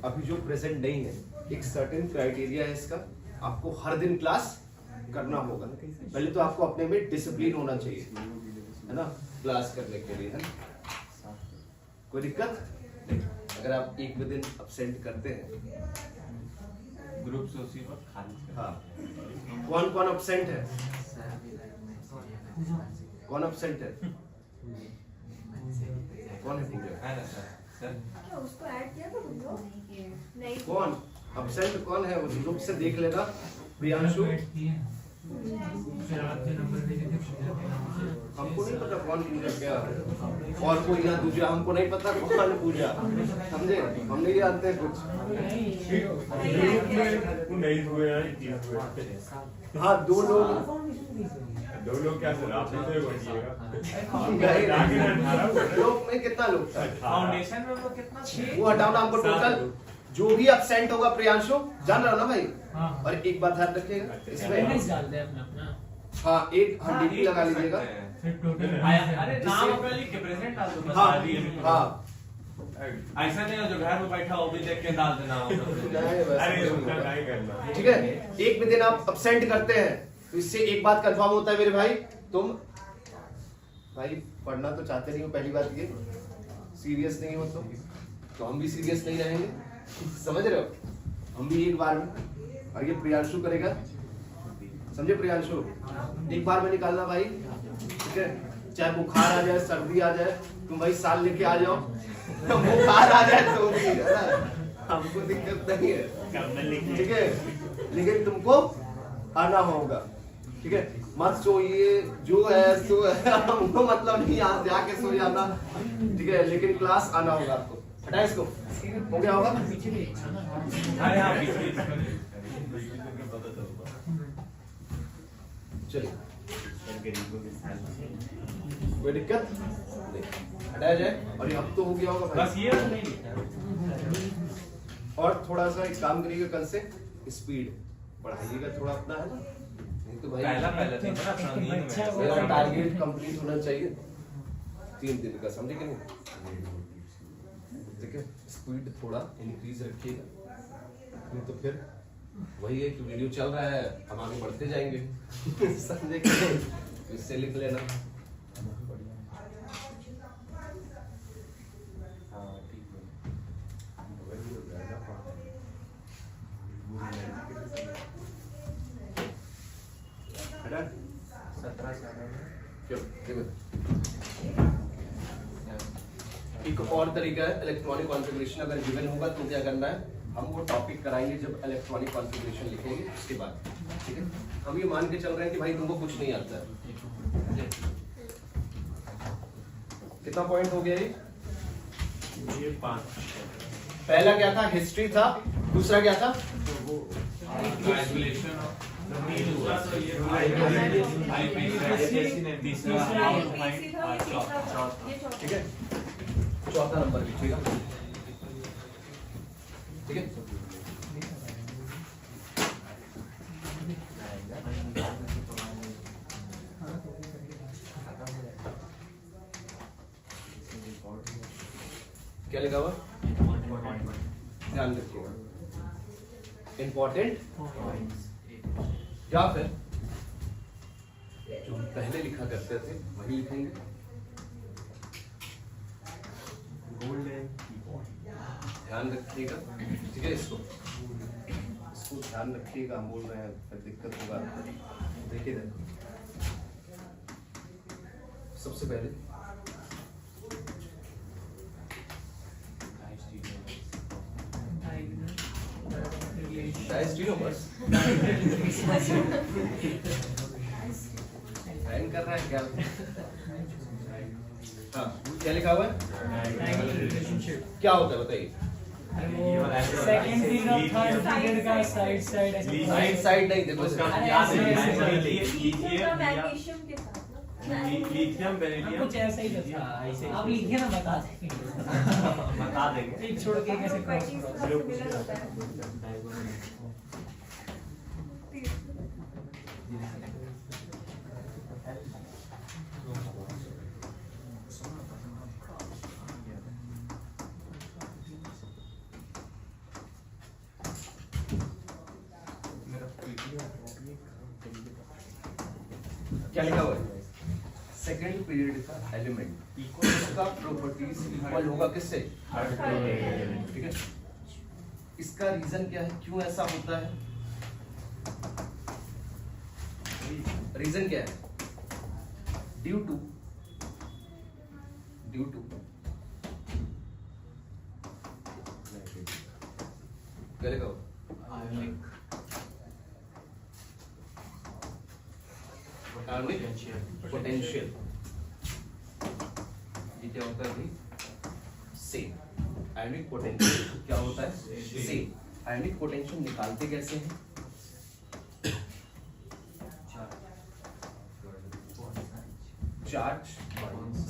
अभी जो प्रेजेंट नहीं है, एक सर्टेन क्राइटेरिया है इसका, आपको हर दिन क्लास करना होगा। पहले तो आपको अपने में डिसिप्लिन होना चाहिए, है ना, क्लास करने के लिए, है ना? कोई दिक्कत? अगर आप एक भी दिन absent करते हैं, ग्रुप से उसी वक्त खाली कर। हाँ कौन कौन absent है? सर अभी लाइक में कौन absent है? कौन है पूजा? है ना सर? सर क्या उसको ऐड किया था तुम लोग? नहीं कौन absent कौन है? वो ग्रुप से देख लेना। प्रियांशु हमको नहीं पता कौन पूजा क्या है, और कोई यहाँ दूजा हमको नहीं पता कौन पूजा, समझे? हम नहीं जानते कुछ। हाँ दो लोग क्या सर आप लोग में कितना लोग था? फाउंडेशन में वो कितना वो हटाओ ना, हमको टोटल जो भी absent होगा प्रियांशु, जान रहा हो ना भाई? और एक बात ध्यान रखिएगा इसमें, डाल दे अपना अपना। हाँ एक डीपी लगा लीजिएगा। फिर टोटल अरे नाम अपना लिख के प्रेजेंट डाल दो बस। हाँ हाँ ऐसा नहीं है जो घर में बैठा हो भी देख के डाल देना। नहीं, वैसा अरे नहीं उतना होगा। नहीं करना। ठीक है, एक भी दिन आप absent करते हैं तो इससे एक बात कंफर्म होता है मेरे भाई, तुम भाई पढ़ना तो चाहते नहीं हो, पहली बात ये, सीरियस नहीं हो तो हम भी सीरियस नहीं रहेंगे, समझ रहे हो? हम भी एक बार में, और ये प्रियांशु करेगा, समझे प्रियांशु? एक बार में निकालना भाई, ठीक है? चाहे बुखार आ जाए, सर्दी आ जाए, तुम भाई साल लेके आ जाओ, बुखार आ जाए तो भी, है ना? हमको दिक्कत नहीं है, ठीक है? लेकिन तुमको आना होगा, ठीक है? मत सोइए, जो है सो है, हमको मतलब नहीं यहाँ से आके सो जाना, ठीक है? लेकिन क्लास आना होगा आपको। हटा इसको, हो गया होगा? चलिए कोई दिक्कत नहीं, हटाया जाए। और ये अब तो हो गया होगा भाई। बस ये नहीं लिखा। और थोड़ा सा एक काम करिएगा, कल से स्पीड बढ़ाइएगा थोड़ा अपना, है ना? नहीं तो भाई पहला दिन ना अपना नींद में। मेरा टारगेट कंप्लीट होना चाहिए 3 दिन का, समझे कि नहीं? ठीक है, स्पीड थोड़ा इंक्रीज रखिएगा, नहीं तो फिर वही है कि वीडियो चल रहा है, हम आगे बढ़ते जाएंगे। समझे कि नहीं? इससे लिख लेना। हाँ ठीक है। हटा 17 क्यों? एक और तरीका है इलेक्ट्रॉनिक कॉन्फ़िगरेशन, अगर गिवन होगा तो क्या करना है, हम वो टॉपिक कराएंगे जब इलेक्ट्रॉनिक कॉन्फ़िगरेशन लिखेंगे उसके बाद, ठीक है। हम ये मान के चल रहे हैं कि भाई तुमको कुछ नहीं आता है। कितना पॉइंट हो गया ये 5। पहला क्या था, हिस्ट्री था, दूसरा क्या था, Calculation of ठीक है, चौथा नंबर लिखिएगा, ठीक है। क्या लिखा हुआ, ध्यान रखिएगा, इंपॉर्टेंट या फिर जो हम पहले लिखा करते थे वही लिखेंगे। ध्यान रखिएगा, ठीक है, इसको ध्यान रखिएगा, हम बोल रहे हैं फिर दिक्कत होगा। देखिए सबसे पहले बस कर रहा है क्या, हाँ क्या लिखा हुआ है, क्या होता है बताइए। सेकंड पीरियड और थर्ड पीरियड का साइड साइड नहीं, देखो मैग्नीशियम के साथ लिथियम कुछ ऐसा ही था, आप लिखिए ना, बता देंगे एक छोड़ के कैसे क्रॉस होता है। क्या लिखा हुआ है, सेकंड पीरियड का एलिमेंट इक्वल का प्रॉपर्टीज इक्वल होगा किससे, ठीक है। इसका रीजन क्या है, क्यों ऐसा होता है, रीजन क्या है, ड्यू टू क्या लिखा हुआ, पोटेंशियल, ये क्या होता है भाई, सेम आयनिक पोटेंशियल क्या होता है, सेम आयनिक पोटेंशियल निकालते कैसे हैं, चार्ज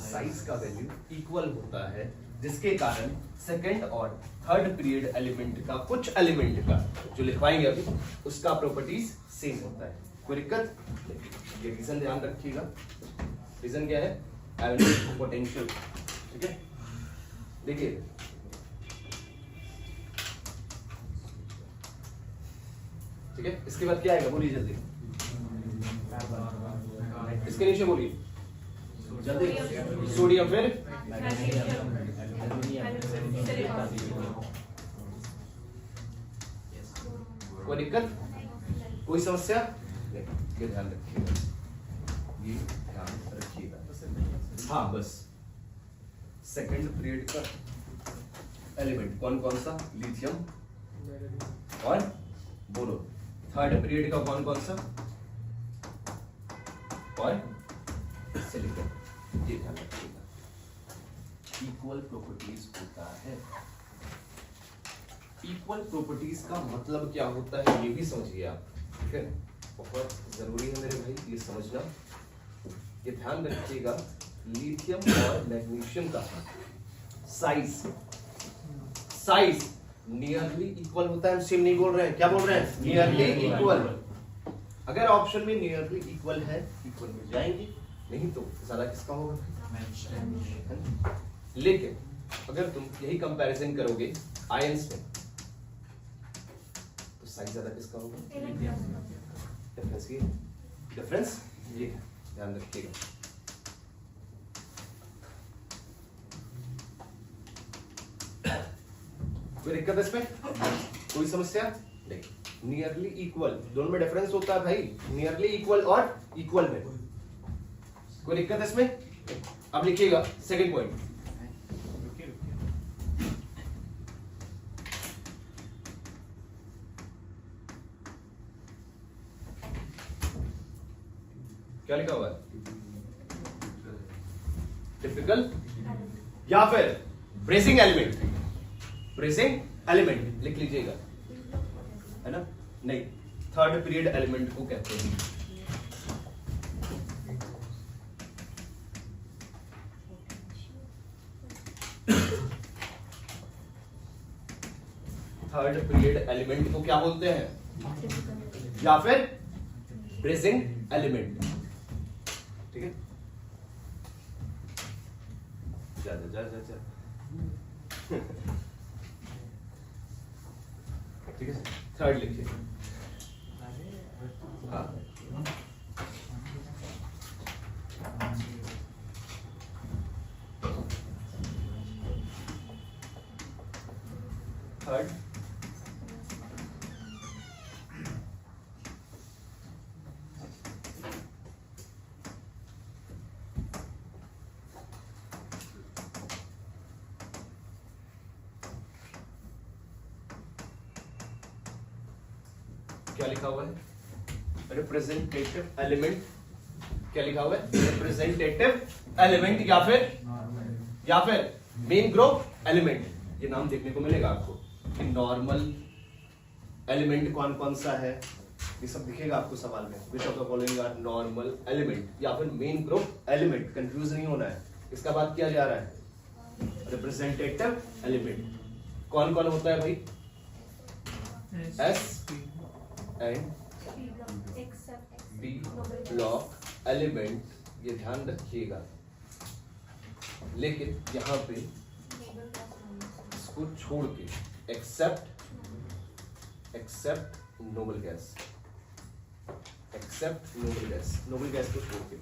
साइज का वैल्यू इक्वल होता है, जिसके कारण सेकंड और थर्ड पीरियड एलिमेंट का, कुछ एलिमेंट का जो लिखवाएंगे अभी, उसका प्रॉपर्टीज सेम होता है। कोई दिक्कत, ये रीजन ध्यान रखिएगा, रीजन क्या है, आयनिक पोटेंशियल, ठीक है। देखिए ठीक है, इसके बाद क्या आएगा बोलिए जल्दी, इसके नीचे बोलिए जल्दी, सोडियम, फिर कोई दिक्कत, कोई समस्या, ये ध्यान रखिएगा, ये ध्यान रखिएगा। हाँ बस सेकंड पीरियड का एलिमेंट कौन कौन सा, लिथियम और बोरोन, थर्ड पीरियड का कौन कौन सा, और सिलिकॉन, ये ध्यान रखिएगा, इक्वल प्रॉपर्टीज होता है। इक्वल प्रॉपर्टीज का मतलब क्या होता है ये भी समझिए आप, ठीक है, बहुत जरूरी है मेरे भाई ये समझना, ये ध्यान रखिएगा। लिथियम और मैग्नीशियम का साइज नियरली इक्वल होता है, हम सेम नहीं बोल रहे हैं, क्या बोल रहे हैं, नियरली इक्वल। अगर ऑप्शन में नियरली इक्वल है, इक्वल में जाएंगे, नहीं तो ज्यादा किसका होगा, लेकिन अगर तुम यही कंपैरिजन करोगे आयंस में, तो साइज ज्यादा किसका होगा, डिफरेंस ये ध्यान रखिएगा। कोई दिक्कत इसमें, कोई समस्या नहीं, नियरली इक्वल, दोनों में डिफरेंस होता है भाई, नियरली इक्वल और इक्वल में, कोई दिक्कत इसमें। अब लिखिएगा सेकंड पॉइंट, क्या लिखा हुआ है? टिपिकल या फिर ब्रेसिंग एलिमेंट? ब्रेसिंग एलिमेंट लिख लीजिएगा, है ना? नहीं, थर्ड पीरियड एलिमेंट को कहते हैं। थर्ड पीरियड एलिमेंट को क्या बोलते हैं? या फिर ब्रेसिंग एलिमेंट। ठीक है, जा जा जा जा जा। ठीक है, थर्ड लिखिए। हाँ, थर्ड क्या लिखा हुआ है? Representative element. क्या लिखा हुआ है? रिप्रेजेंटेटिव एलिमेंट या फिर मेन ग्रुप एलिमेंट। ये नाम देखने को मिलेगा आपको कि नॉर्मल एलिमेंट कौन कौन सा है, ये सब दिखेगा आपको सवाल में। Which of the following are normal element या फिर मेन ग्रुप एलिमेंट। कंफ्यूज नहीं होना है, इसका बात किया जा रहा है। रिप्रेजेंटेटिव एलिमेंट कौन कौन होता है भाई? S and b block element, ये ध्यान रखिएगा। लेकिन यहां पे इसको छोड़ के except noble gas, noble gas को छोड़ के।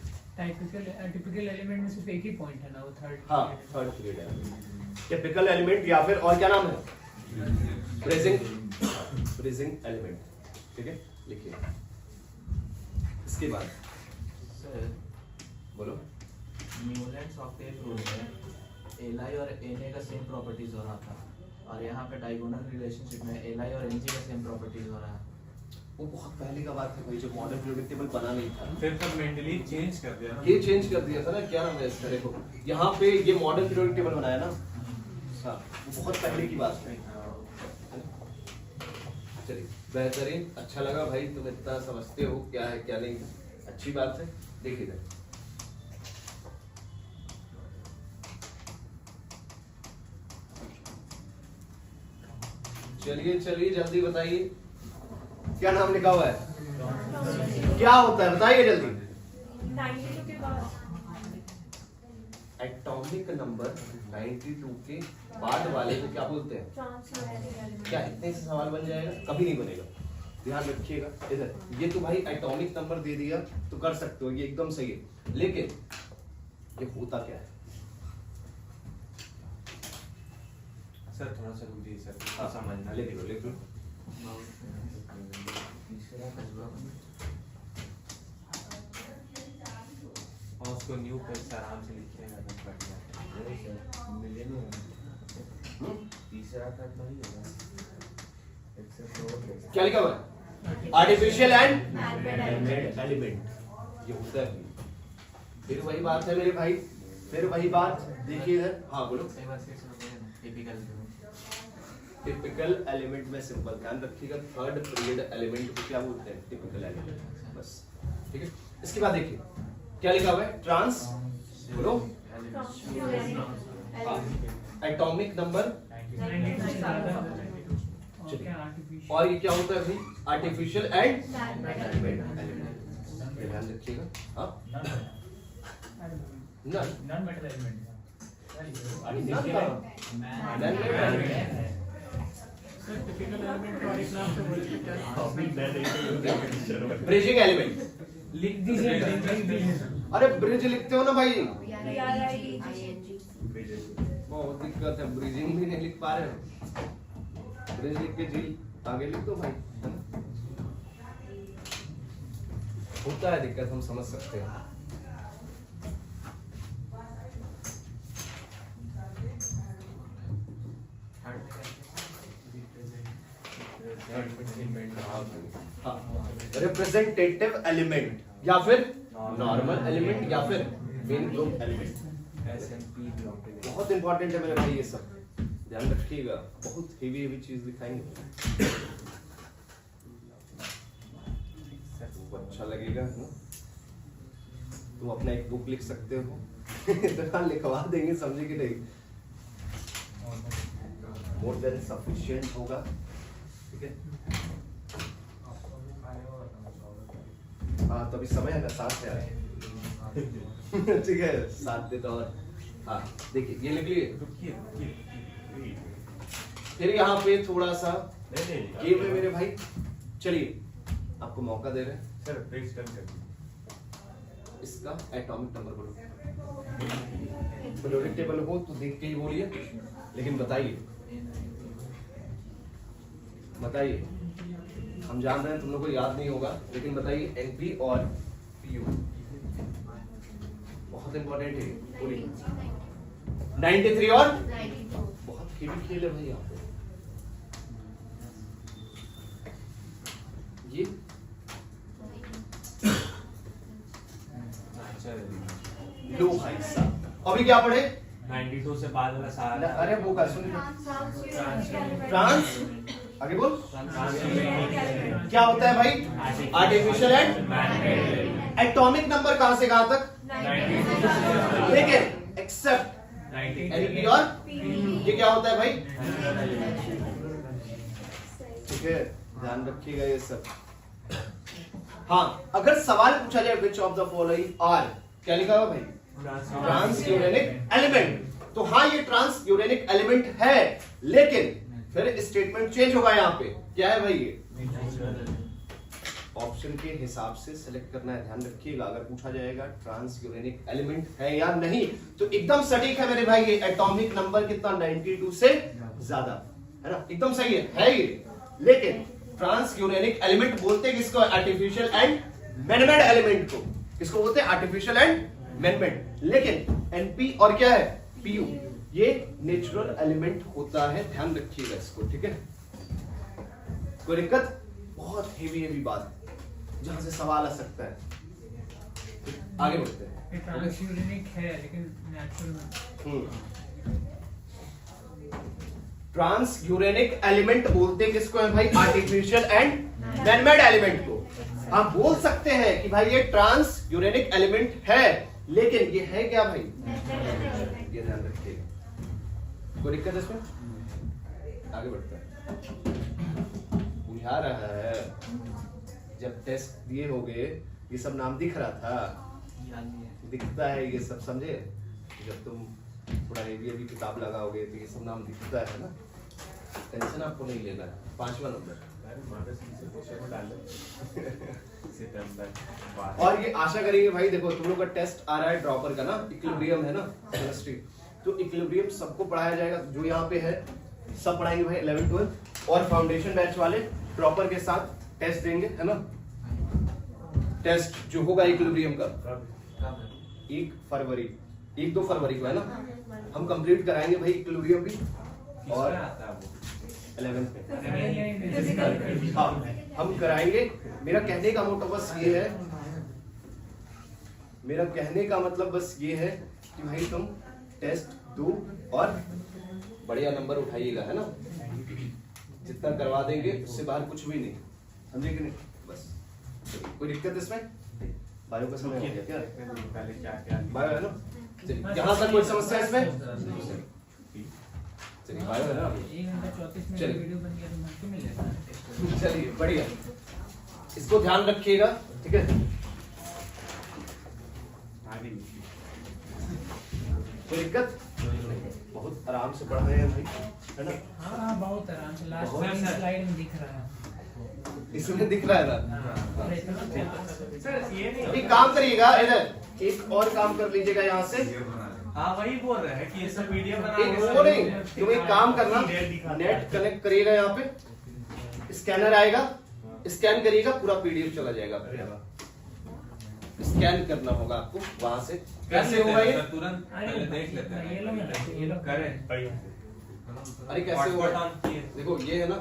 टिपिकल एलिमेंट में सिर्फ एक ही पॉइंट है ना, वो थर्ड। हाँ, third period element. Typical element या फिर और क्या नाम है? Bracing element. ठीक है, लिखिए। इसके बाद सर बोलो। न्यूलैंड्स ऑक्टेव रूल में एलआई और एनए का सेम प्रॉपर्टीज हो रहा था, और यहाँ पे डायगोनल रिलेशनशिप में एलआई और एनजी का सेम प्रॉपर्टीज हो रहा है। वो बहुत पहले का बात है भाई, जब मॉडर्न पीरियोडिक टेबल बना नहीं था। फिर फंडामेंटली चेंज कर दिया ना। ये चेंज कर दिया था ना, क्या नाम है इसका? देखो यहाँ पे ये मॉडर्न पीरियोडिक टेबल बनाया ना। हाँ, वो बहुत पहले की बात है। चलिए, बेहतरीन, अच्छा लगा भाई, तुम इतना समझते हो क्या है क्या नहीं, अच्छी बात है। देखिए चलिए चलिए जल्दी बताइए, क्या नाम लिखा हुआ है? क्या होता है बताइए जल्दी। 92 के बाद एटॉमिक नंबर 92 के बाद वाले को क्या बोलते हैं? क्या इतने से सवाल बन जाएगा? कभी नहीं बनेगा, ध्यान रखिएगा। इधर ये तो भाई एटॉमिक नंबर दे दिया तो कर सकते हो, ये एकदम सही है। लेकिन ये होता क्या है? सर थोड़ा सा रुकिए सर, हाँ, समझना। लिख लो लिख लो। और उसको न्यू पे से आराम से लिखिएगा ना, बढ़िया। तीसरा का तो ही होगा। क्या लिखा हुआ है? आर्टिफिशियल एंड एलिमेंट, ये होता है। फिर वही बात है मेरे भाई, फिर वही बात। देखिए इधर, हाँ बोलो। टिपिकल एलिमेंट में सिंपल ध्यान रखिएगा, थर्ड पीरियड एलिमेंट को क्या बोलते हैं? टिपिकल एलिमेंट, बस। ठीक है, इसके बाद देखिए क्या लिखा हुआ है? ट्रांस, बोलो। एटॉमिक नंबर, और ये क्या होता है भाई? आर्टिफिशियल एंड एलिमेंट, ध्यान रखिएगा। हाँ, non metal element. Bridging element लिख दीजिए। अरे ब्रिज लिखते हो ना भाई, BRIEG बहुत दिक्कत है, ब्रिजिंग भी नहीं लिख पा रहे हो। ब्रिज लिख के जी आगे लिख दो भाई, है ना? होता है दिक्कत, हम समझ सकते हैं। रिप्रेजेंटेटिव एलिमेंट या फिर नॉर्मल एलिमेंट या फिर main group element. SMP block relationship। बहुत इंपॉर्टेंट है मेरे भाई, ये सब ध्यान रखिएगा, बहुत हेवी चीज दिखाएंगे, तुमको अच्छा लगेगा ना। तुम अपना एक बुक लिख सकते हो इतना लिखवा देंगे, समझे कि नहीं, मोर देन सफिशिएंट होगा, ठीक है। हाँ तो अभी समय है ना, 7 से आए ठीक है, 7 दिन और। हाँ देखिए ये लिख लिए, फिर यहाँ पे थोड़ा सा गेम है मेरे भाई, चलिए आपको मौका दे रहे हैं। सर पेज टर्न कर इसका एटॉमिक नंबर बोलो, पीरियोडिक टेबल हो तो देख के ही बोलिए, लेकिन बताइए बताइए, हम जान रहे हैं तुम लोगों को याद नहीं होगा, लेकिन बताइए एनपी और पीयू बहुत इंपॉर्टेंट है, बोलिए 93 और बहुत हेवी खेल है भाई यहाँ पे। ये लो भाई साहब, अभी क्या पढ़े? 92 से बाद वाला साल। अरे वो का सुन, ट्रांस, आगे बोल, क्या होता है भाई? आर्टिफिशियल एंड एटॉमिक नंबर कहां से कहां तक? लेकिन एक्सेप्ट एनपी और ये क्या होता है भाई? ठीक है, ध्यान रखिएगा ये सब। हाँ, अगर सवाल पूछा जाए which of the following are, क्या लिखा हुआ भाई? Transuranic element. तो हाँ ये ट्रांस यूरेनिक एलिमेंट है, लेकिन फिर स्टेटमेंट चेंज होगा यहाँ पे, क्या है भाई? ये ऑप्शन के हिसाब से सिलेक्ट करना है, ध्यान रखिएगा। अगर पूछा जाएगा ट्रांस यूरेनिक एलिमेंट है या नहीं, तो एकदम सटीक है मेरे भाई, ये एटॉमिक नंबर कितना? 92 से ज्यादा, है ना, एकदम सही है ये। लेकिन ट्रांस यूरेनिक एलिमेंट बोलते हैं किसको? आर्टिफिशियल एंड मैनमेड एलिमेंट को। किसको बोलते हैं? Artificial and manmade. लेकिन एनपी और क्या है? पीयू, ये नेचुरल एलिमेंट होता है, ध्यान रखिएगा इसको, ठीक है। कोई दिक्कत? बहुत हेवी बात है जहां से सवाल आ सकता है, आगे बढ़ते हैं। ट्रांसयूरेनिक है लेकिन नेचुरल। ट्रांस यूरेनिक एलिमेंट बोलते किसको है भाई? आर्टिफिशियल एंड मैनमेड एलिमेंट को। आप बोल सकते हैं कि भाई ये ट्रांस यूरेनिक एलिमेंट है, लेकिन ये है क्या भाई? ये ध्यान रखिएगा। कोई दिक्कत है इसमें? आगे बढ़ते हैं। बुझा रहा है, जब टेस्ट दिए होगे ये सब नाम दिख रहा था, दिखता है ये सब, समझे? जब तुम थोड़ा हेवी किताब लगाओगे तो ये सब नाम दिखता है ना, टेंशन आपको नहीं लेना है। 5वां नंबर और ये आशा करेंगे भाई, देखो तुम लोग का टेस्ट आ रहा है ड्रॉपर का ना, इक्विलिब्रियम है ना, केमिस्ट्री, तो इक्विलिब्रियम सबको पढ़ाया जाएगा, जो यहाँ पे है सब पढ़ाएंगे भाई 11 12, और फाउंडेशन बैच वाले ड्रॉपर के साथ टेस्ट देंगे, है ना। टेस्ट जो होगा इक्विलिब्रियम का 1-2 फरवरी को, है ना, हम कंप्लीट कराएंगे भाई इक्विलिब्रियम भी, और 11th में हाँ हम कराएंगे। मेरा कहने का मोटो बस ये है, मेरा कहने का मतलब बस ये है कि भाई तुम टेस्ट दो और बढ़िया नंबर उठाइएगा, है ना। जितना करवा देंगे उससे बाहर कुछ भी नहीं, समझे कि नहीं? बस कोई दिक्कत इसमें? बायो का समय हो गया क्या? पहले क्या बायो है ना, चलिए यहाँ तक कोई समस्या है इसमें? चलिए बायो है ना, 1 घंटा 34 मिनट चलिए। वीडियो बन गया तो मत मिल जाता। चलिए बढ़िया, इसको ध्यान रखिएगा, ठीक है। कोई दिक्कत? बहुत आराम से पढ़ रहे हैं भाई, है ना। हाँ बहुत आराम से, लास्ट बहुत में स्लाइड में दिख रहा है। इसमें दिख रहा है ना। अरे इतना सर ये नहीं, अभी काम करिएगा, इधर एक और काम कर लीजिएगा यहाँ से। हाँ वही बोल रहे हैं कि ये सब वीडियो एक वो नहीं, तुम एक काम करना, नेट कनेक्ट करिएगा, यहाँ पे स्कैनर आएगा, स्कैन करिएगा, पूरा पीडीएफ चला जाएगा। स्कैन करना होगा आपको वहां से। कैसे होगा ये? तुरंत पहले देख लेते हैं, ये लो ना, ये लो करें। अरे कैसे होगा? देखो ये है ना,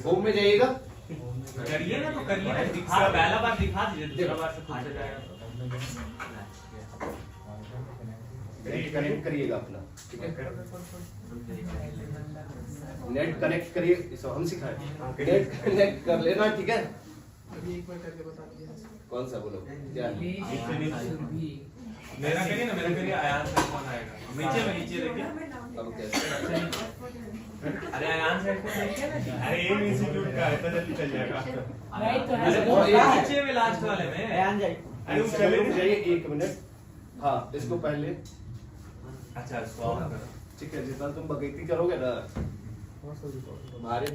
होम में जाइएगा, करिए ना, तो करिए ना, हाँ, पहला बार दिखा दीजिए, दूसरा बार से पूछा जाएगा। नेट कनेक्ट करिएगा अपना, ठीक है। नेट कनेक्ट करिए, इसको हम सिखाएं। नेट कनेक्ट कर लेना, ठीक है। कौन सा बोलो क्या? मेरा करिए ना, मेरा करिए, अयान से कौन आएगा? नीचे में, नीचे देखिए। अब कैसे? अरे अयान से कौन देखिए ना। अरे ये इंस्टीट्यूट का है, तो जल्दी चल जाएगा। राइट तो अरे वो नीचे में लास्ट वाले में। अरे वो चलो चले जाइए 1 मिनट। हाँ, इसको पहले, अच्छा, इसको ऑन करो। ठीक है। जितना तुम बगैती करोगे ना, तुम्हारे